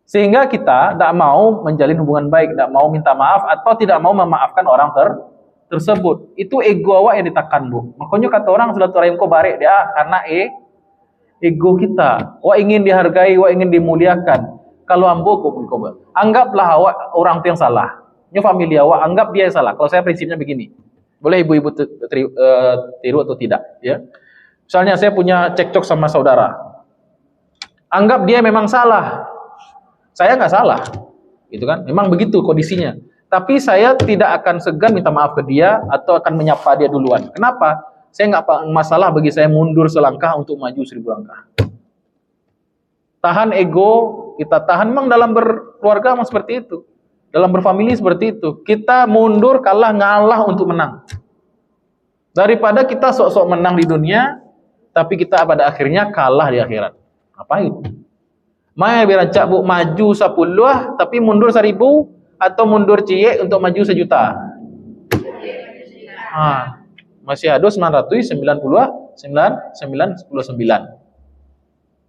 Sehingga kita tidak mau menjalin hubungan baik, tidak mau minta maaf atau tidak mau memaafkan orang tersebut. Itu ego awak yang ditekan, Bu. Makanya kata orang silaturahim kok barek dia karena ego kita. Wak ingin dihargai, wak ingin dimuliakan. Kalau ambo kok anggaplah awak orang itu yang salah. Ini famili awak, anggap dia yang salah. Kalau saya prinsipnya begini. Boleh ibu-ibu tiru atau tidak, ya. Misalnya saya punya cekcok sama saudara. Anggap dia memang salah. Saya nggak salah. Gitu kan? Memang begitu kondisinya. Tapi saya tidak akan segan minta maaf ke dia atau akan menyapa dia duluan. Kenapa? Saya nggak masalah bagi saya mundur selangkah untuk maju 1000 langkah. Tahan ego, kita tahan. Memang dalam berkeluarga memang seperti itu. Dalam berfamili seperti itu. Kita mundur, kalah, ngalah untuk menang. Daripada kita sok-sok menang di dunia, tapi kita pada akhirnya kalah di akhirat. Ngapain? Maya birancak bu maju 10, tapi mundur 1000, atau mundur ciek untuk maju 1.000.000. Masih ada 999.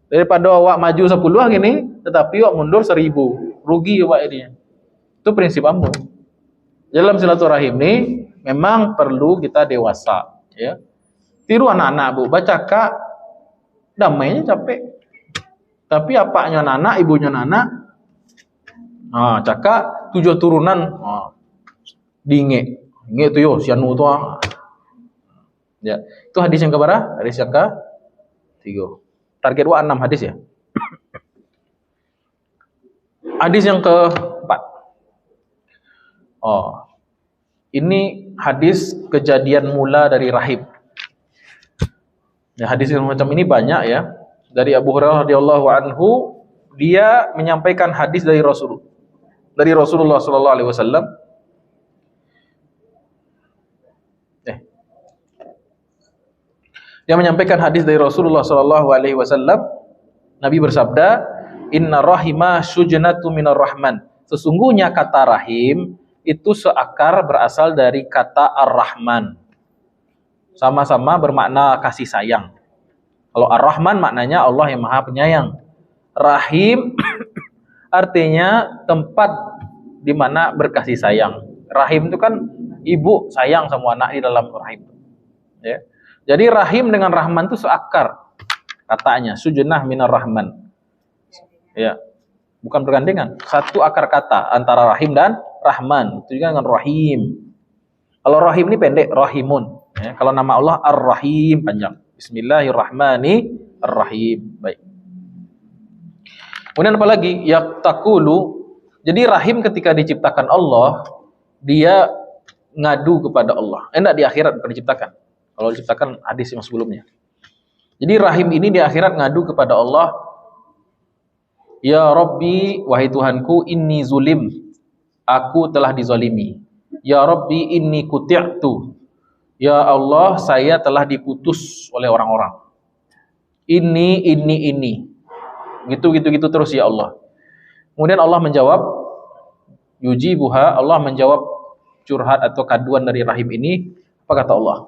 Daripada awak maju 10 gini, tetapi awak mundur 1000, rugi awak ini. Itu prinsip ambo. Dalam silaturahim ini memang perlu kita dewasa, ya. Tiru anak-anak, Bu, baca kak damainya capek. Tapi apanya anak, ibunya anak, cakak 7 turunan, dinge tu yo sianu tu. Ya, itu hadis yang keberapa? Hadis yang ke-3. Target wa 6 hadis ya. Hadis yang ke-4. Ini hadis kejadian mula dari rahib. Ya, hadis yang macam ini banyak ya. Dari Abu Hurairah radhiyallahu anhu, dia menyampaikan hadis dari Rasulullah sallallahu alaihi wasallam. Dia menyampaikan hadis dari Rasulullah sallallahu alaihi wasallam. Nabi bersabda, "Inna rahima syujnatu minar rahman." Sesungguhnya kata rahim itu seakar berasal dari kata ar-Rahman. Sama-sama bermakna kasih sayang. Kalau ar-Rahman maknanya Allah yang Maha Penyayang. Rahim artinya tempat di mana berkasih sayang. Rahim itu kan ibu sayang sama anak di dalam rahim. Ya. Jadi rahim dengan rahman itu seakar katanya, sujunah minar rahman. Ya. Bukan bergandengan, satu akar kata antara rahim dan rahman. Itu juga dengan rahim. Kalau rahim ini pendek, rahimun. Ya. Kalau nama Allah ar-Rahim panjang. Bismillahirrahmanirrahim. Baik. Kemudian apa lagi? Yaqtaqulu. Jadi rahim ketika diciptakan Allah, dia ngadu kepada Allah. Enggak di akhirat bukan diciptakan. Kalau diciptakan hadis yang sebelumnya. Jadi rahim ini di akhirat ngadu kepada Allah. Ya Rabbi, wahai Tuhanku, inni zulim. Aku telah dizalimi. Ya Rabbi, inni kuti'tu. Ya Allah, saya telah diputus oleh orang-orang. Ini. Gitu terus ya Allah. Kemudian Allah menjawab, yujibuha, Allah menjawab curhat atau kaduan dari rahim ini. Apa kata Allah?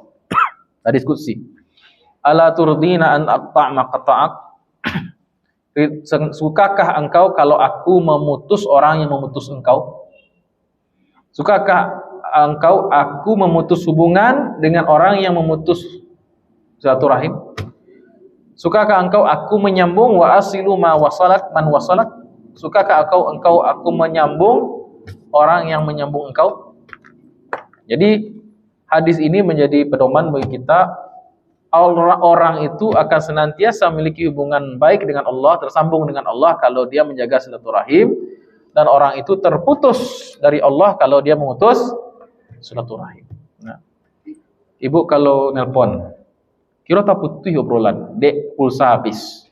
Hadis qudsi. Ala turdina an aqta' ma qata'ak? Sukakah engkau kalau aku memutus orang yang memutus engkau? Sukakah engkau aku memutus hubungan dengan orang yang memutus silaturahim? Sukakah engkau aku menyambung wa asilu ma wasalak man wasalak? Sukakah engkau aku menyambung orang yang menyambung engkau? Jadi hadis ini menjadi pedoman bagi kita. Orang itu akan senantiasa memiliki hubungan baik dengan Allah, tersambung dengan Allah kalau dia menjaga silaturahim, dan orang itu terputus dari Allah kalau dia memutus silaturahim. Nah, ibu kalau nelpon, kira tak putih obrolan, dek pulsa habis,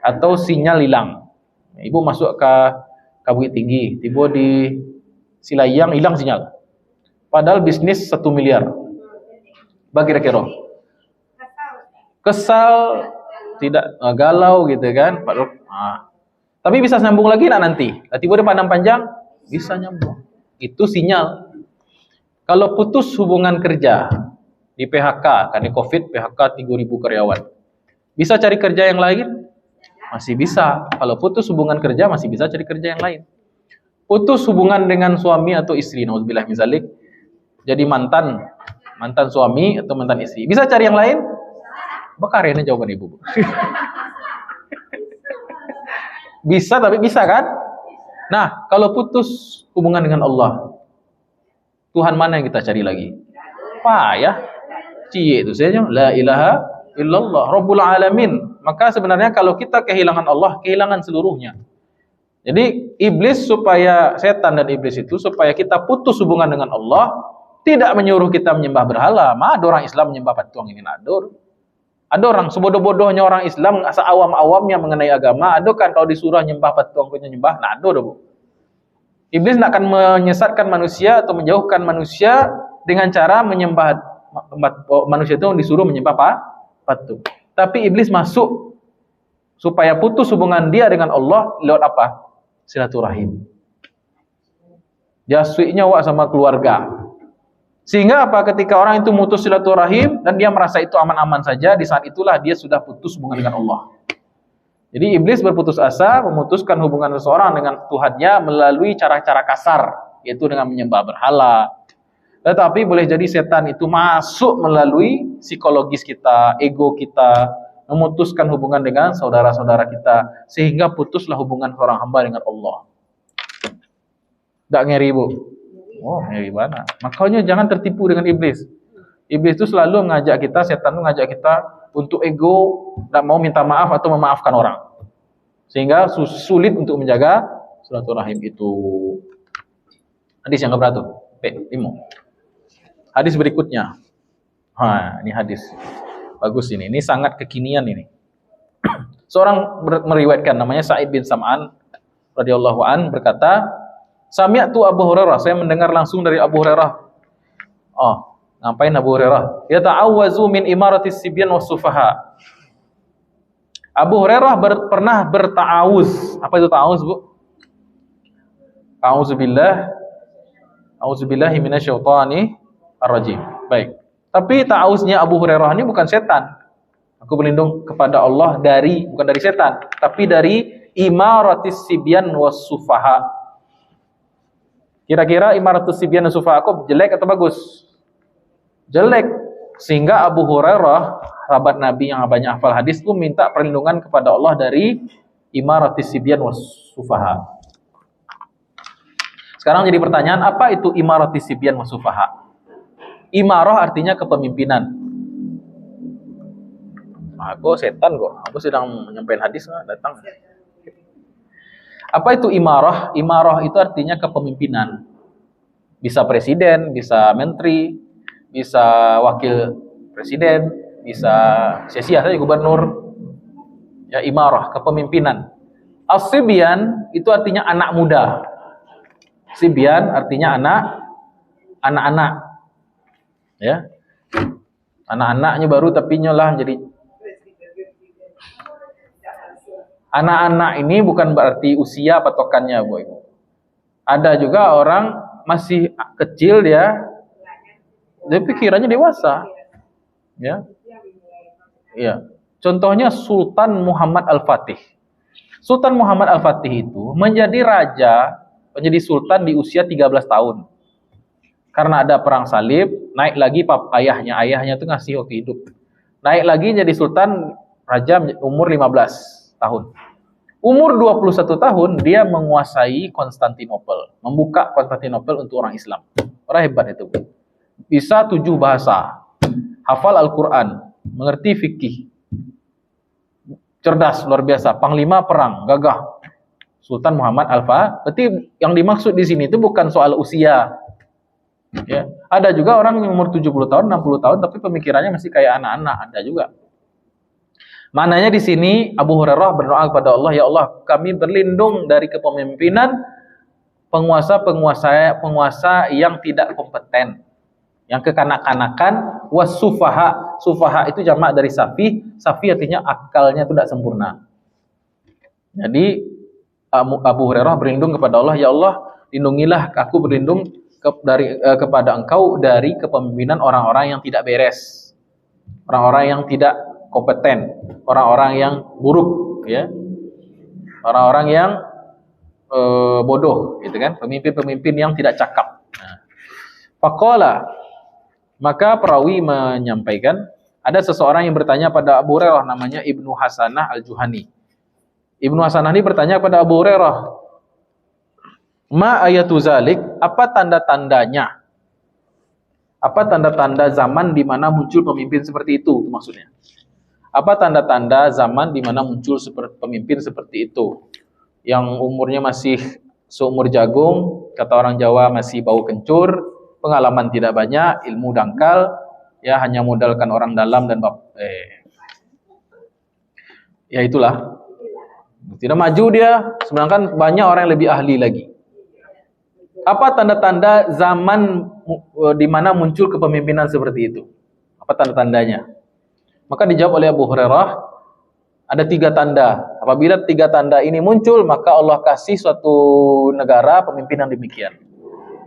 atau sinyal hilang. Ibu masuk ke Bukit Tinggi, tiba di Silayang hilang sinyal. Padahal bisnis 1 miliar. Bagi kira-kira. Kesal, tidak galau gitu kan, Pak Ruk. Tapi bisa nyambung lagi nanti. Tiba di pandang panjang bisa nyambung. Itu sinyal. Kalau putus hubungan kerja di PHK, karena Covid PHK 3.000 karyawan. Bisa cari kerja yang lain? Masih bisa. Kalau putus hubungan kerja masih bisa cari kerja yang lain. Putus hubungan dengan suami atau istri, nauzubillah min zalik. Jadi mantan suami atau mantan istri. Bisa cari yang lain? Bakar ini jawaban ibu. Bisa, tapi bisa kan? Nah, kalau putus hubungan dengan Allah, Tuhan mana yang kita cari lagi? Payah. Cie itu saja. La ilaha illallah. Rabbul alamin. Maka sebenarnya kalau kita kehilangan Allah, kehilangan seluruhnya. Jadi setan dan iblis itu supaya kita putus hubungan dengan Allah, tidak menyuruh kita menyembah berhala. Ada orang Islam menyembah patung ini nadur. Ada orang sebodoh-bodohnya orang Islam, seawam-awamnya mengenai agama, ada kan kalau disuruh nyembah patung punya nyembah, nah ada Bu. Iblis tidak akan menyesatkan manusia atau menjauhkan manusia dengan cara menyembah manusia itu disuruh menyembah patung. Tapi iblis masuk supaya putus hubungan dia dengan Allah lewat apa? Silaturahim. Jasuinya sama keluarga. Sehingga apa? Ketika orang itu mutus silaturahim dan dia merasa itu aman-aman saja, di saat itulah dia sudah putus hubungan dengan Allah. Jadi iblis berputus asa memutuskan hubungan seseorang dengan Tuhannya melalui cara-cara kasar, yaitu dengan menyembah berhala. Tetapi boleh jadi setan itu masuk melalui psikologis kita, ego kita, memutuskan hubungan dengan saudara-saudara kita, sehingga putuslah hubungan seorang hamba dengan Allah. Tak ngeri Bu? Oh, ngeri mana? Makanya jangan tertipu dengan iblis. Iblis itu selalu mengajak kita, setan itu mengajak kita untuk ego, tidak mau minta maaf atau memaafkan orang. Sehingga sulit untuk menjaga silaturahim itu. Hadis yang keberapa tuh? P5. Hadis berikutnya. Ini hadis. bagus ini. Ini sangat kekinian ini. Seorang meriwayatkan namanya Sa'id bin Sam'an radhiyallahu an berkata, sami'tu Abu Hurairah, saya mendengar langsung dari Abu Hurairah. Oh, ngapain Abu Hurairah? Yata'awwazu min imaratis sibyan was sufaha. Abu Hurairah pernah berta'awuz. Apa itu ta'awuz, Bu? A'udzubillahi minasyaitonir rajim. Baik. Tapi ta'awuznya Abu Hurairah ini bukan setan. Aku berlindung kepada Allah bukan dari setan, tapi dari imaratis sibyan was sufaha. Kira-kira imaratus sibyan was sufaha kok jelek atau bagus? Jelek. Sehingga Abu Hurairah, sahabat Nabi yang banyak hafal hadis, itu minta perlindungan kepada Allah dari imaratis sibyan was sufaha. Sekarang jadi pertanyaan, apa itu imaratis sibyan was sufaha? Imarah artinya kepemimpinan. Aku setan kok. Aku sedang menyampaikan hadis datang. Apa itu imarah? Imarah itu artinya kepemimpinan. Bisa presiden, bisa menteri, bisa wakil presiden, bisa saja gubernur. Ya, imarah, kepemimpinan. As-sibyan itu artinya anak muda. Sibyan artinya anak-anak. Ya. Anak-anaknya baru tapi nyolah jadi anak-anak ini bukan berarti usia patokannya, Bu Ibu. Ada juga orang masih kecil dia pikirannya dewasa. Ya. Iya. Contohnya Sultan Muhammad Al-Fatih. Sultan Muhammad Al-Fatih itu menjadi menjadi sultan di usia 13 tahun. Karena ada perang salib, naik lagi ayahnya itu ngasih waktu hidup. Naik lagi jadi sultan raja umur 15 tahun. Umur 21 tahun dia menguasai Konstantinopel, membuka Konstantinopel untuk orang Islam. Orang hebat itu. Bisa 7 bahasa, hafal Al-Quran, mengerti fikih, cerdas luar biasa, panglima perang, gagah. Sultan Muhammad Al-Fatih. Berarti yang dimaksud di sini itu bukan soal usia. Ya, ada juga orang yang umur 70 tahun, 60 tahun tapi pemikirannya masih kayak anak-anak, ada juga. Maknanya di sini Abu Hurairah berdoa kepada Allah, ya Allah, kami berlindung dari kepemimpinan penguasa yang tidak kompeten, yang kekanak-kanakan, wasufaha. Sufaha itu jamak dari safi. Safi artinya akalnya itu tidak sempurna. Jadi Abu Hurairah berlindung kepada Allah, ya Allah, lindungilah aku berlindung kepada Engkau dari kepemimpinan orang-orang yang tidak beres, orang-orang yang tidak kompeten, orang-orang yang buruk, ya, orang-orang yang bodoh, gitu kan, pemimpin-pemimpin yang tidak cakap. Faqala, maka perawi menyampaikan, ada seseorang yang bertanya pada Abu Hurairah, namanya Ibnu Hasanah Al-Juhani. Ibnu Hasanah ini bertanya pada Abu Hurairah, ma ayatu zalik, apa tanda-tandanya? Apa tanda-tanda zaman di mana muncul pemimpin seperti itu maksudnya? Apa tanda-tanda zaman di mana muncul pemimpin seperti itu? Yang umurnya masih seumur jagung, kata orang Jawa masih bau kencur, pengalaman tidak banyak, ilmu dangkal, ya hanya modalkan orang dalam dan ya itulah. Tidak maju dia, sedangkan banyak orang yang lebih ahli lagi. Apa tanda-tanda zaman di mana muncul kepemimpinan seperti itu? Apa tanda-tandanya? Maka dijawab oleh Abu Hurairah, ada 3 tanda. Apabila 3 tanda ini muncul, maka Allah kasih suatu negara pemimpin yang demikian.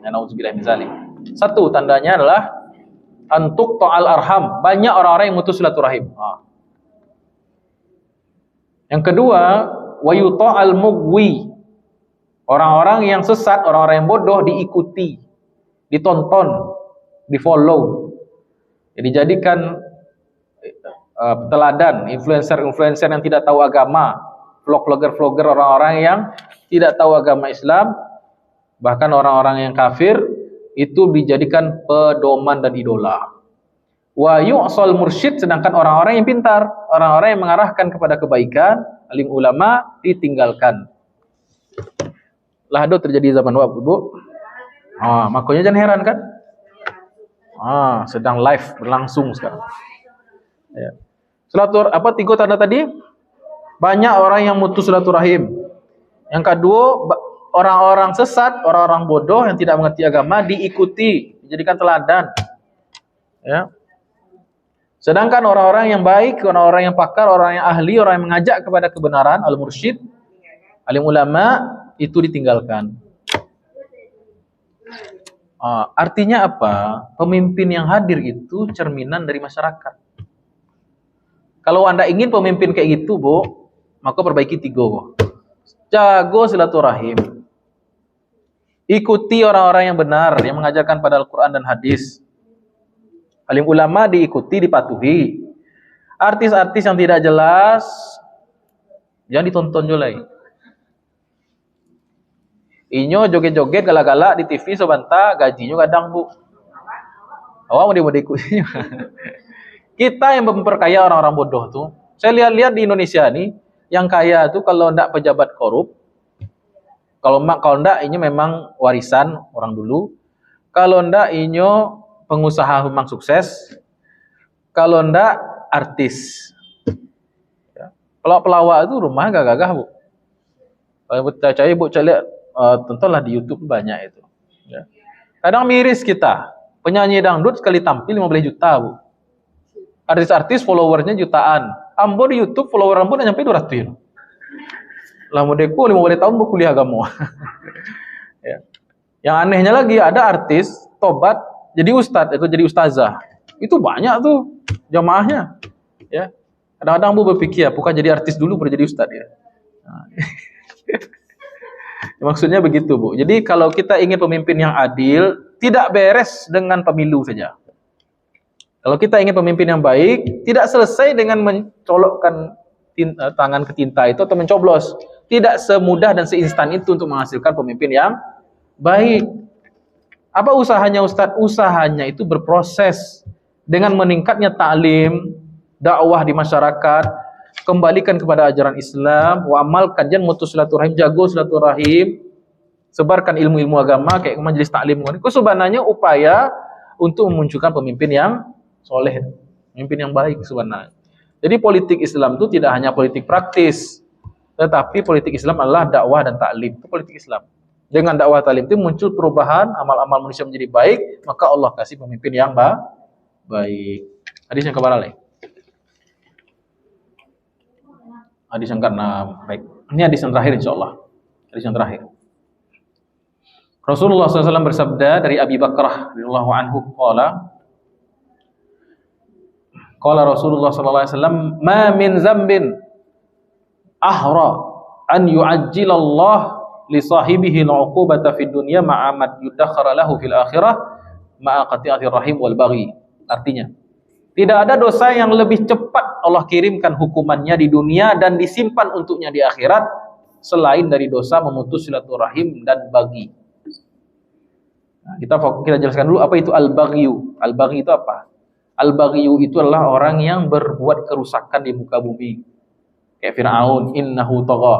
Ya, na'udzubillah min dzalik. 1 tandanya adalah antuk ta'al arham. Banyak orang-orang yang mutus silaturahim. Yang kedua, wayuta'al mugwi. Orang-orang yang sesat, orang-orang yang bodoh diikuti, ditonton, di-follow. Jadi jadikan teladan, influencer-influencer yang tidak tahu agama, vlogger-vlogger orang-orang yang tidak tahu agama Islam, bahkan orang-orang yang kafir, itu dijadikan pedoman dan idola. Wa yu'sal mursyid, sedangkan orang-orang yang pintar, orang-orang yang mengarahkan kepada kebaikan, alim ulama, ditinggalkan. Lah terjadi zaman wab, Bu. Makanya jangan heran kan? Sedang live berlangsung sekarang. Ya. Tiga tanda tadi? Banyak orang yang mutus silaturahim. Yang kedua, orang-orang sesat, orang-orang bodoh yang tidak mengerti agama diikuti, dijadikan teladan. Ya. Sedangkan orang-orang yang baik, orang-orang yang pakar, orang yang ahli, orang yang mengajak kepada kebenaran, al-mursyid, alim ulama, itu ditinggalkan. Artinya apa? Pemimpin yang hadir itu cerminan dari masyarakat. Kalau Anda ingin pemimpin kayak gitu, Bu, maka perbaiki 3, Bu. Jago silaturahim. Ikuti orang-orang yang benar, yang mengajarkan pada Al-Quran dan hadis. Alim ulama diikuti, dipatuhi. Artis-artis yang tidak jelas, jangan ditonton julai. Inyo joget-joget galak-galak di TV sebentar, gajinya kadang, Bu. Awak mau ikut. Kita yang memperkaya orang-orang bodoh tuh. Saya lihat-lihat di Indonesia nih, yang kaya tuh kalau ndak pejabat korup, kalau ndak ini memang warisan orang dulu, kalau ndak inyo pengusaha memang sukses, kalau ndak artis. Ya. Kalau pelawak itu rumah gagah-gagah, Bu. Kalau percaya Bu, lihat tontonlah di YouTube banyak itu. Ya. Kadang miris kita, penyanyi dangdut sekali tampil 15 juta, Bu. Artis-artis followersnya jutaan. Ambo di YouTube follower ambo udah nyampe 200. Lah modeku 15 tahun bu kuliah agama. Ya. Yang anehnya lagi ada artis tobat jadi ustadz atau jadi ustazah. Itu banyak tuh jamaahnya. Ya. Kadang-kadang bu berpikir bukan jadi artis dulu baru jadi ustadz ya. Nah. Maksudnya begitu, Bu. Jadi kalau kita ingin pemimpin yang adil, tidak beres dengan pemilu saja. Kalau kita ingin pemimpin yang baik, tidak selesai dengan mencolokkan tangan ke tinta itu atau mencoblos. Tidak semudah dan seinstan itu untuk menghasilkan pemimpin yang baik. Apa usahanya Ustadz? Usahanya itu berproses dengan meningkatnya ta'lim, dakwah di masyarakat, kembalikan kepada ajaran Islam, wa amalkan, jangan mutus silaturahim, jago silaturahim, sebarkan ilmu-ilmu agama kayak majelis ta'lim. Itu sebenarnya upaya untuk memunculkan pemimpin yang soleh, pemimpin yang baik sebenarnya. Jadi politik Islam itu tidak hanya politik praktis, tetapi politik Islam adalah dakwah dan taklim. Itu politik Islam. Dengan dakwah taklim itu muncul perubahan, amal-amal manusia menjadi baik, maka Allah kasih pemimpin yang baik. Hadis yang keberapa? Hadis yang ke-6. Baik. Ini hadis yang terakhir insyaallah. Hadis yang terakhir. Rasulullah SAW bersabda dari Abi Bakrah radhiyallahu anhu Qala Rasulullah sallallahu alaihi wasallam, "Ma min dzambin ahra an yu'ajjilallah li sahibihi al-'uqubata fid dunya ma'a ma yudakhkhara lahu fil akhirah ma'a qati'atir rahim wal baghi." Artinya, tidak ada dosa yang lebih cepat Allah kirimkan hukumannya di dunia dan disimpan untuknya di akhirat selain dari dosa memutus silaturahim dan baghi. Nah, kita jelaskan dulu apa itu al-baghyu. Al-baghi itu apa? Al-baghyu itu adalah orang yang berbuat kerusakan di muka bumi. Kayak Fir'aun, innahu tagha.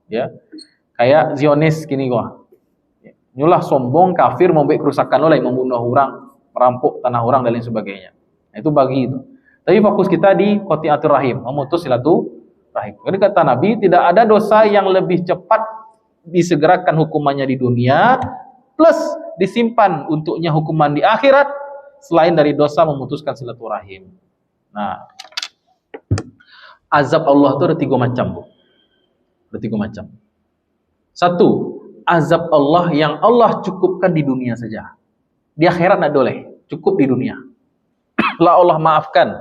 Ya. Kayak Zionis gini gua. Nyulah sombong, kafir, membuat kerusakan oleh membunuh orang, merampok tanah orang dan lain sebagainya. Nah, itu bagi itu. Tapi fokus kita di qati'atur rahim, memutus silaturahim. Jadi kata Nabi, tidak ada dosa yang lebih cepat disegerakan hukumannya di dunia plus disimpan untuknya hukuman di akhirat selain dari dosa memutuskan silaturahim. Nah, azab Allah itu ada 3 macam, Bu. Ada 3 macam. 1, azab Allah yang Allah cukupkan di dunia saja. Di akhirat tidak boleh, cukup di dunia. Lah Allah maafkan.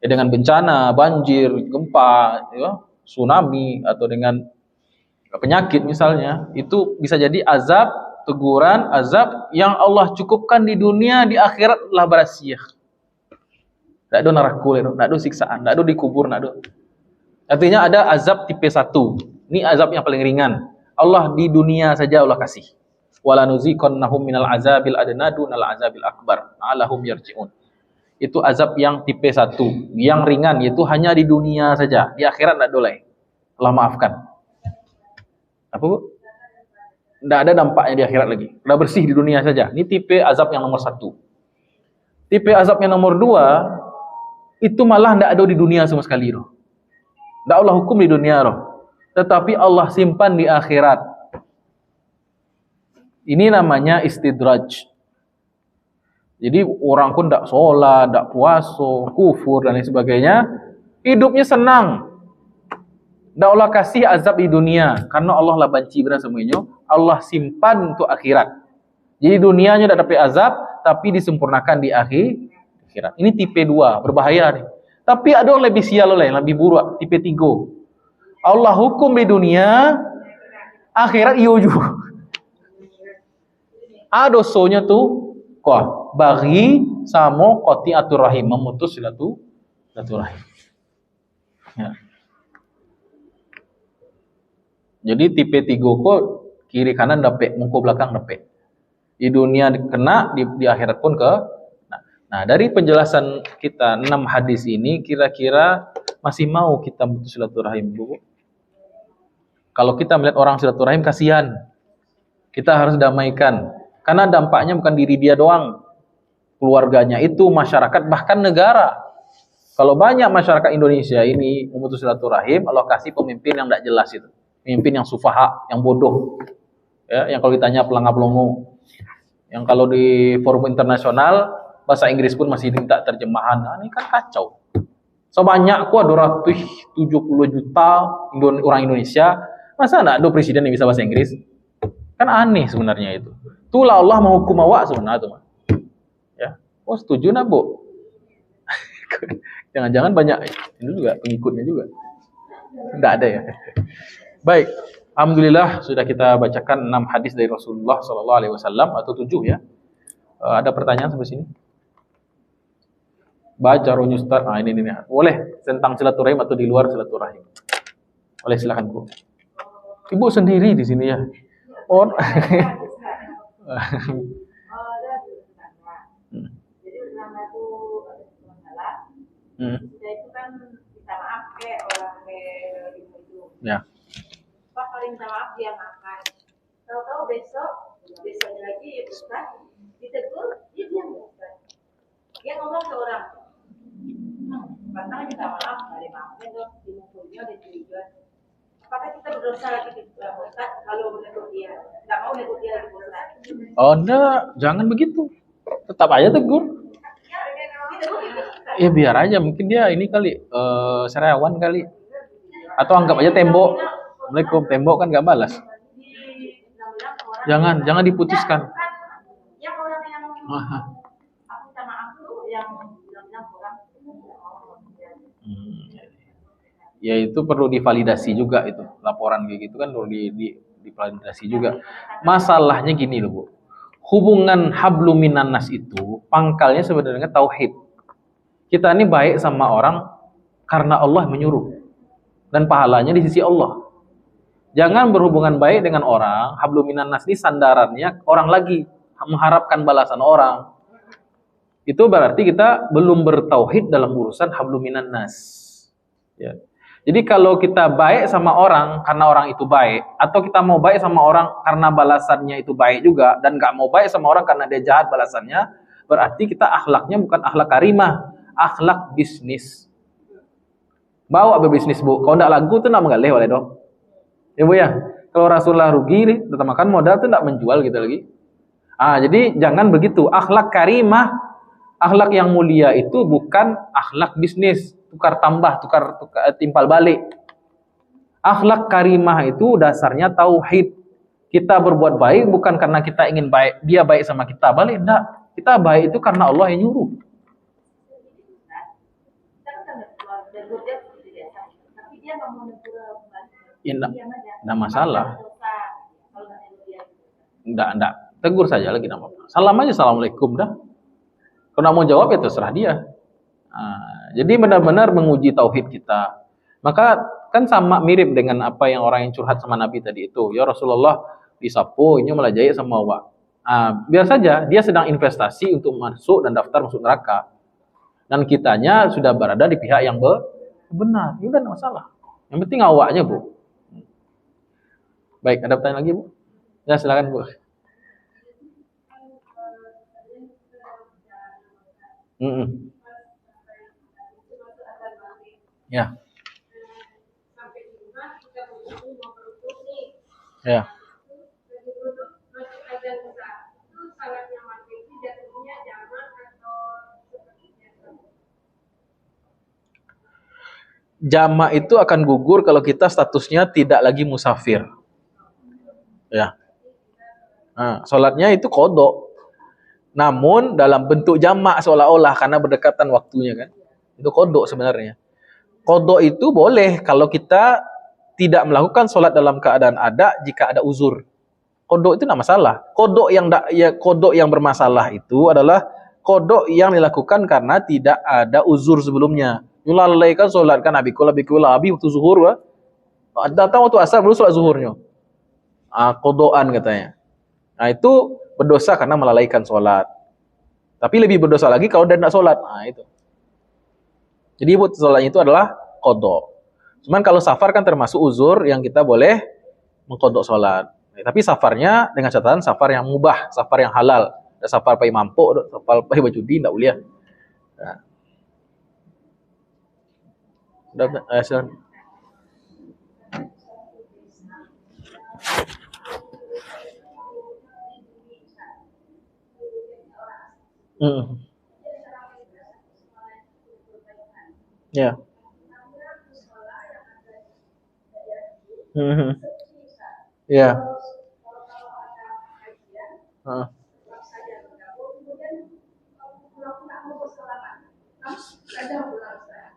Ya, dengan bencana, banjir, gempa, ya, tsunami atau dengan penyakit misalnya, itu bisa jadi azab, teguran, azab yang Allah cukupkan di dunia, di akhirat lah berasia. Tak ada neraka, tak ada siksaan, tak ada dikubur, tak ada. Artinya ada azab tipe 1. Ini azab yang paling ringan. Allah di dunia saja Allah kasih. Wala nuziqannahum minal azabil adna dunal azabil akbar. Alahum yarji'un. Itu azab yang tipe 1, yang ringan, yaitu hanya di dunia saja. Di akhirat tak boleh. Allah maafkan. Apa, Bu? Tidak ada dampaknya di akhirat lagi. Sudah bersih di dunia saja. Ini tipe azab yang nomor 1. Tipe azab yang nomor 2, itu malah tidak ada di dunia sama sekali roh. Tidak Allah hukum di dunia roh, tetapi Allah simpan di akhirat. Ini namanya istidraj. Jadi orang pun tidak sholat, tidak puasa, kufur dan lain sebagainya, hidupnya senang. Tidak Allah kasih azab di dunia, karena Allah lah banci benar semuanya. Allah simpan untuk akhirat. Jadi dunianya tidak dapat azab, tapi disempurnakan di akhirat. Ini tipe 2, berbahaya nih. Tapi ada yang lebih sial oleh, lebih buruk, tipe 3. Allah hukum di dunia, akhirat iyo juga. Ada dosonya tuh, kok bagi sama qati'atur rahim, memutus silaturahim. Ya. Jadi tipe 3 kok kiri kanan dapat, muka belakang dapat. Di dunia kena, di akhirat pun ke. Nah, dari penjelasan kita 6 hadis ini, kira-kira masih mau kita putus silaturahim, Bu? Kalau kita melihat orang silaturahim, kasihan. Kita harus damaikan. Karena dampaknya bukan diri dia doang. Keluarganya itu, masyarakat, bahkan negara. Kalau banyak masyarakat Indonesia ini memutus silaturahim, Allah kasih pemimpin yang tidak jelas itu. Pemimpin yang sufaha, yang bodoh. Ya, yang kalau ditanya pelangap-pelongo. Yang kalau di forum internasional, bahasa Inggris pun masih minta terjemahan. Nah, ini kan kacau. Sebanyak kok 270 juta orang Indonesia, masa enggak ada presiden yang bisa bahasa Inggris? Kan aneh sebenarnya itu. Itulah Allah menghukum awak sebenarnya itu. Ya. Oh, setuju nak, Bu? Jangan-jangan banyak ini juga pengikutnya juga. Enggak ada ya. Baik. Alhamdulillah sudah kita bacakan 6 hadis dari Rasulullah SAW atau 7 ya. Ada pertanyaan sampai sini? Baca Roh Ustaz. Nah, ini. Boleh tentang silaturahim atau di luar silaturahim. Boleh silakan, Bu. Ibu sendiri di sini ya. Oh. Jadi nama itu masalah. Kita itu kan minta maaf ke orang itu. Ya. Pas paling minta maaf dia makan. Tahu-tahu besoknya lagi ya Ustaz ditegur, dia diam Ustaz. Dia ngomong ke orang. Katanya minta maaf, dari maafnya dong, dimukulnya, dicuriga. Apakah kita berdosa lagi di Ustaz kalau menegur dia? Nggak mau negur dia lagi Ustaz? Oh enggak, jangan begitu. Tetap aja tegur. Ya biar aja, mungkin dia ini kali serawan kali. Atau anggap aja tembok. Assalamualaikum, tembok kan nggak balas. Jangan diputuskan. Yang orang yang aku minta maaf tuh yang bilang orang. Ya itu perlu divalidasi juga itu. Laporan kayak gitu kan perlu divalidasi juga. Masalahnya gini loh, Bu. Hubungan hablum minan nas itu pangkalnya sebenarnya tauhid. Kita ini baik sama orang karena Allah menyuruh. Dan pahalanya di sisi Allah. Jangan berhubungan baik dengan orang, hablum minan nas ini sandarannya orang lagi mengharapkan balasan orang. Itu berarti kita belum bertauhid dalam urusan hablum minan nas. Ya. Jadi kalau kita baik sama orang karena orang itu baik, atau kita mau baik sama orang karena balasannya itu baik juga, dan gak mau baik sama orang karena dia jahat balasannya, berarti kita akhlaknya bukan akhlak karimah, akhlak bisnis. Bawa berbisnis, Bu. Kalau ndak lagu tuh ndak mengalih oleh dong. Ya Bu ya. Kalau Rasulullah rugi nih, tetap makan modal tuh ndak menjual gitu lagi. Jadi jangan begitu. Akhlak karimah, akhlak yang mulia itu bukan akhlak bisnis, tukar tambah, tukar timpal balik. Akhlak karimah itu dasarnya tauhid. Kita berbuat baik bukan karena kita ingin baik, dia baik sama kita, balik enggak. Kita baik itu karena Allah yang nyuruh. Ya, enggak masalah. Enggak. Tegur saja lagi nama. Salam aja, assalamualaikum dah. Kalau nggak mau jawab ya terserah dia. Jadi benar-benar menguji tauhid kita. Maka kan sama mirip dengan apa yang orang yang curhat sama Nabi tadi itu. Ya Rasulullah, disapu, ini malah jahit sama awak. Biar saja dia sedang investasi untuk masuk dan daftar masuk neraka. Dan kitanya sudah berada di pihak yang benar. Ini kan masalah. Yang penting awaknya, Bu. Baik, ada pertanyaan lagi, Bu? Ya, silakan, Bu. Ya. Sampai di rumah kita berdua mau berhubung nih. Ya. Lagi duduk masuk azan isya. Itu salatnya maghrib itu jatuhnya jamak atau seperti biasa? Jamak itu akan gugur kalau kita statusnya tidak lagi musafir. Ya. Nah, sholatnya itu qadha. Namun dalam bentuk jamak seolah-olah karena berdekatan waktunya kan. Itu qadha sebenarnya. Qadha itu boleh kalau kita tidak melakukan sholat dalam keadaan ada jika ada uzur. Qadha itu tidak masalah. Qadha yang bermasalah itu adalah qadha yang dilakukan karena tidak ada uzur sebelumnya. Yulalaikan sholat kan abikul abi waktu zuhur datang waktu asar baru sholat zuhurnya. Qadhaan katanya. Nah itu berdosa karena melalaikan sholat. Tapi lebih berdosa lagi kalau dia tidak sholat. Nah itu. Jadi sholatnya itu adalah qadha. Cuman kalau safar kan termasuk uzur yang kita boleh mengqadha sholat. Tapi safarnya dengan catatan safar yang mubah, safar yang halal. Ada safar pai mampu, safar pai bajudi tidak boleh. Nah. Silakan. Ya. Ya.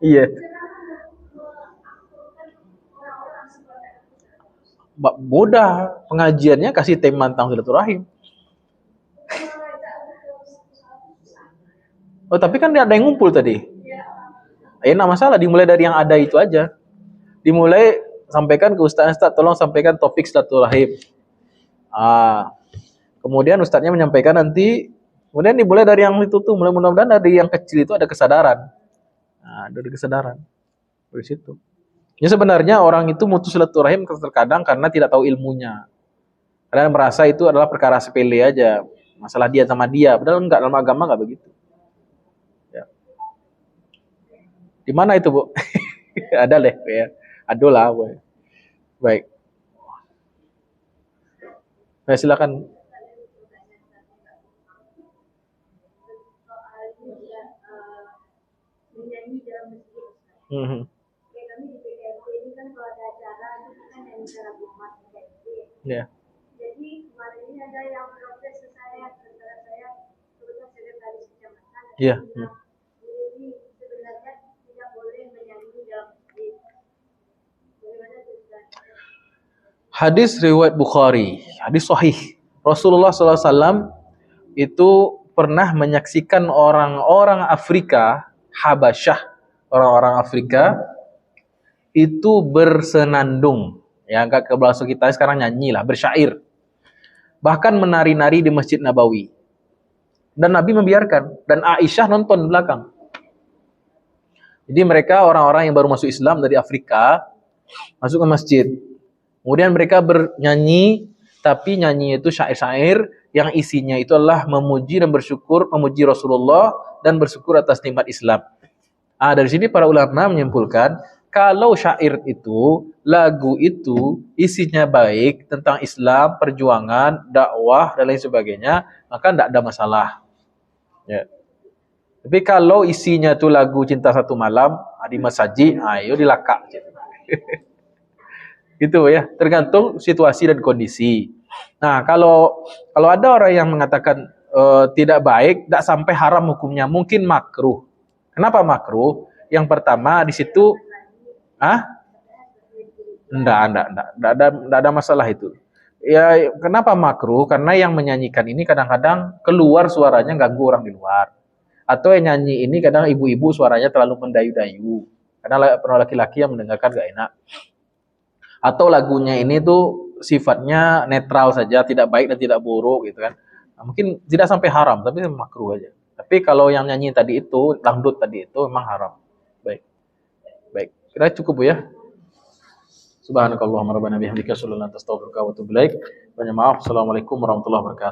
Iya. Mudah pengajiannya kasih tema tentang silaturahim. Oh tapi kan ada yang ngumpul tadi. Enak masalah dimulai dari yang ada itu aja. Dimulai sampaikan ke Ustaz, tolong sampaikan topik silaturahim. Kemudian Ustaznya menyampaikan nanti, kemudian dimulai dari yang itu tuh, mudah-mudahan dari yang kecil itu ada kesadaran. Dari kesadaran dari situ. Ya sebenarnya orang itu mutus silaturahim terkadang karena tidak tahu ilmunya. Karena merasa itu adalah perkara sepele aja, masalah dia sama dia. Padahal enggak, dalam agama enggak begitu. Ya. Di mana itu, Bu? Ada deh ya. Adulah, Bu. Baik. Nah, silakan. Menyanyi dalam masjid. Ya kami di PKRT ini kan kalau ada acara itu kan yang cara buat Ya. Jadi kemarin ini ada yang protes ke saya, saudara saya kebetulan sekretaris kecamatan. Iya. Jadi sebenarnya tidak boleh menyanyi dalam masjid. Bagaimana tulisan? Hadis riwayat Bukhari, hadis sahih. Rasulullah SAW itu pernah menyaksikan orang-orang Afrika, Habasyah, orang-orang Afrika itu bersenandung. Ya, agak ke bahasa kita sekarang nyanyi lah, bersyair. Bahkan menari-nari di Masjid Nabawi. Dan Nabi membiarkan. Dan Aisyah nonton di belakang. Jadi mereka orang-orang yang baru masuk Islam dari Afrika, masuk ke masjid. Kemudian mereka bernyanyi, tapi nyanyi itu syair-syair yang isinya itu adalah memuji dan bersyukur, memuji Rasulullah dan bersyukur atas nikmat Islam. Dari sini para ulama menyimpulkan, kalau syair itu, lagu itu isinya baik tentang Islam, perjuangan, dakwah dan lain sebagainya, maka tidak ada masalah. Ya. Tapi kalau isinya itu lagu Cinta Satu Malam, Adi Masaji, ayo dilakak. Gitu ya, tergantung situasi dan kondisi. Nah, kalau ada orang yang mengatakan tidak baik, tidak sampai haram hukumnya, mungkin makruh. Kenapa makruh? Yang pertama di situ Enggak ada masalah itu. Ya, kenapa makruh? Karena yang menyanyikan ini kadang-kadang keluar suaranya ganggu orang di luar. Atau yang nyanyi ini kadang ibu-ibu suaranya terlalu mendayu-dayu. Karena laki-laki yang mendengarkan gak enak. Atau lagunya ini tuh sifatnya netral saja, tidak baik dan tidak buruk gitu kan. Nah, mungkin tidak sampai haram, tapi makruh aja. Tapi kalau yang nyanyi tadi itu, dangdut tadi itu memang haram. Baik. Kira cukup Bu ya. Subhanakallahumma rabbana bihamdika asyhadu an la ilaha illa anta astaghfiruka wa atubu ilaik. Banyak maaf. Assalamualaikum warahmatullahi wabarakatuh.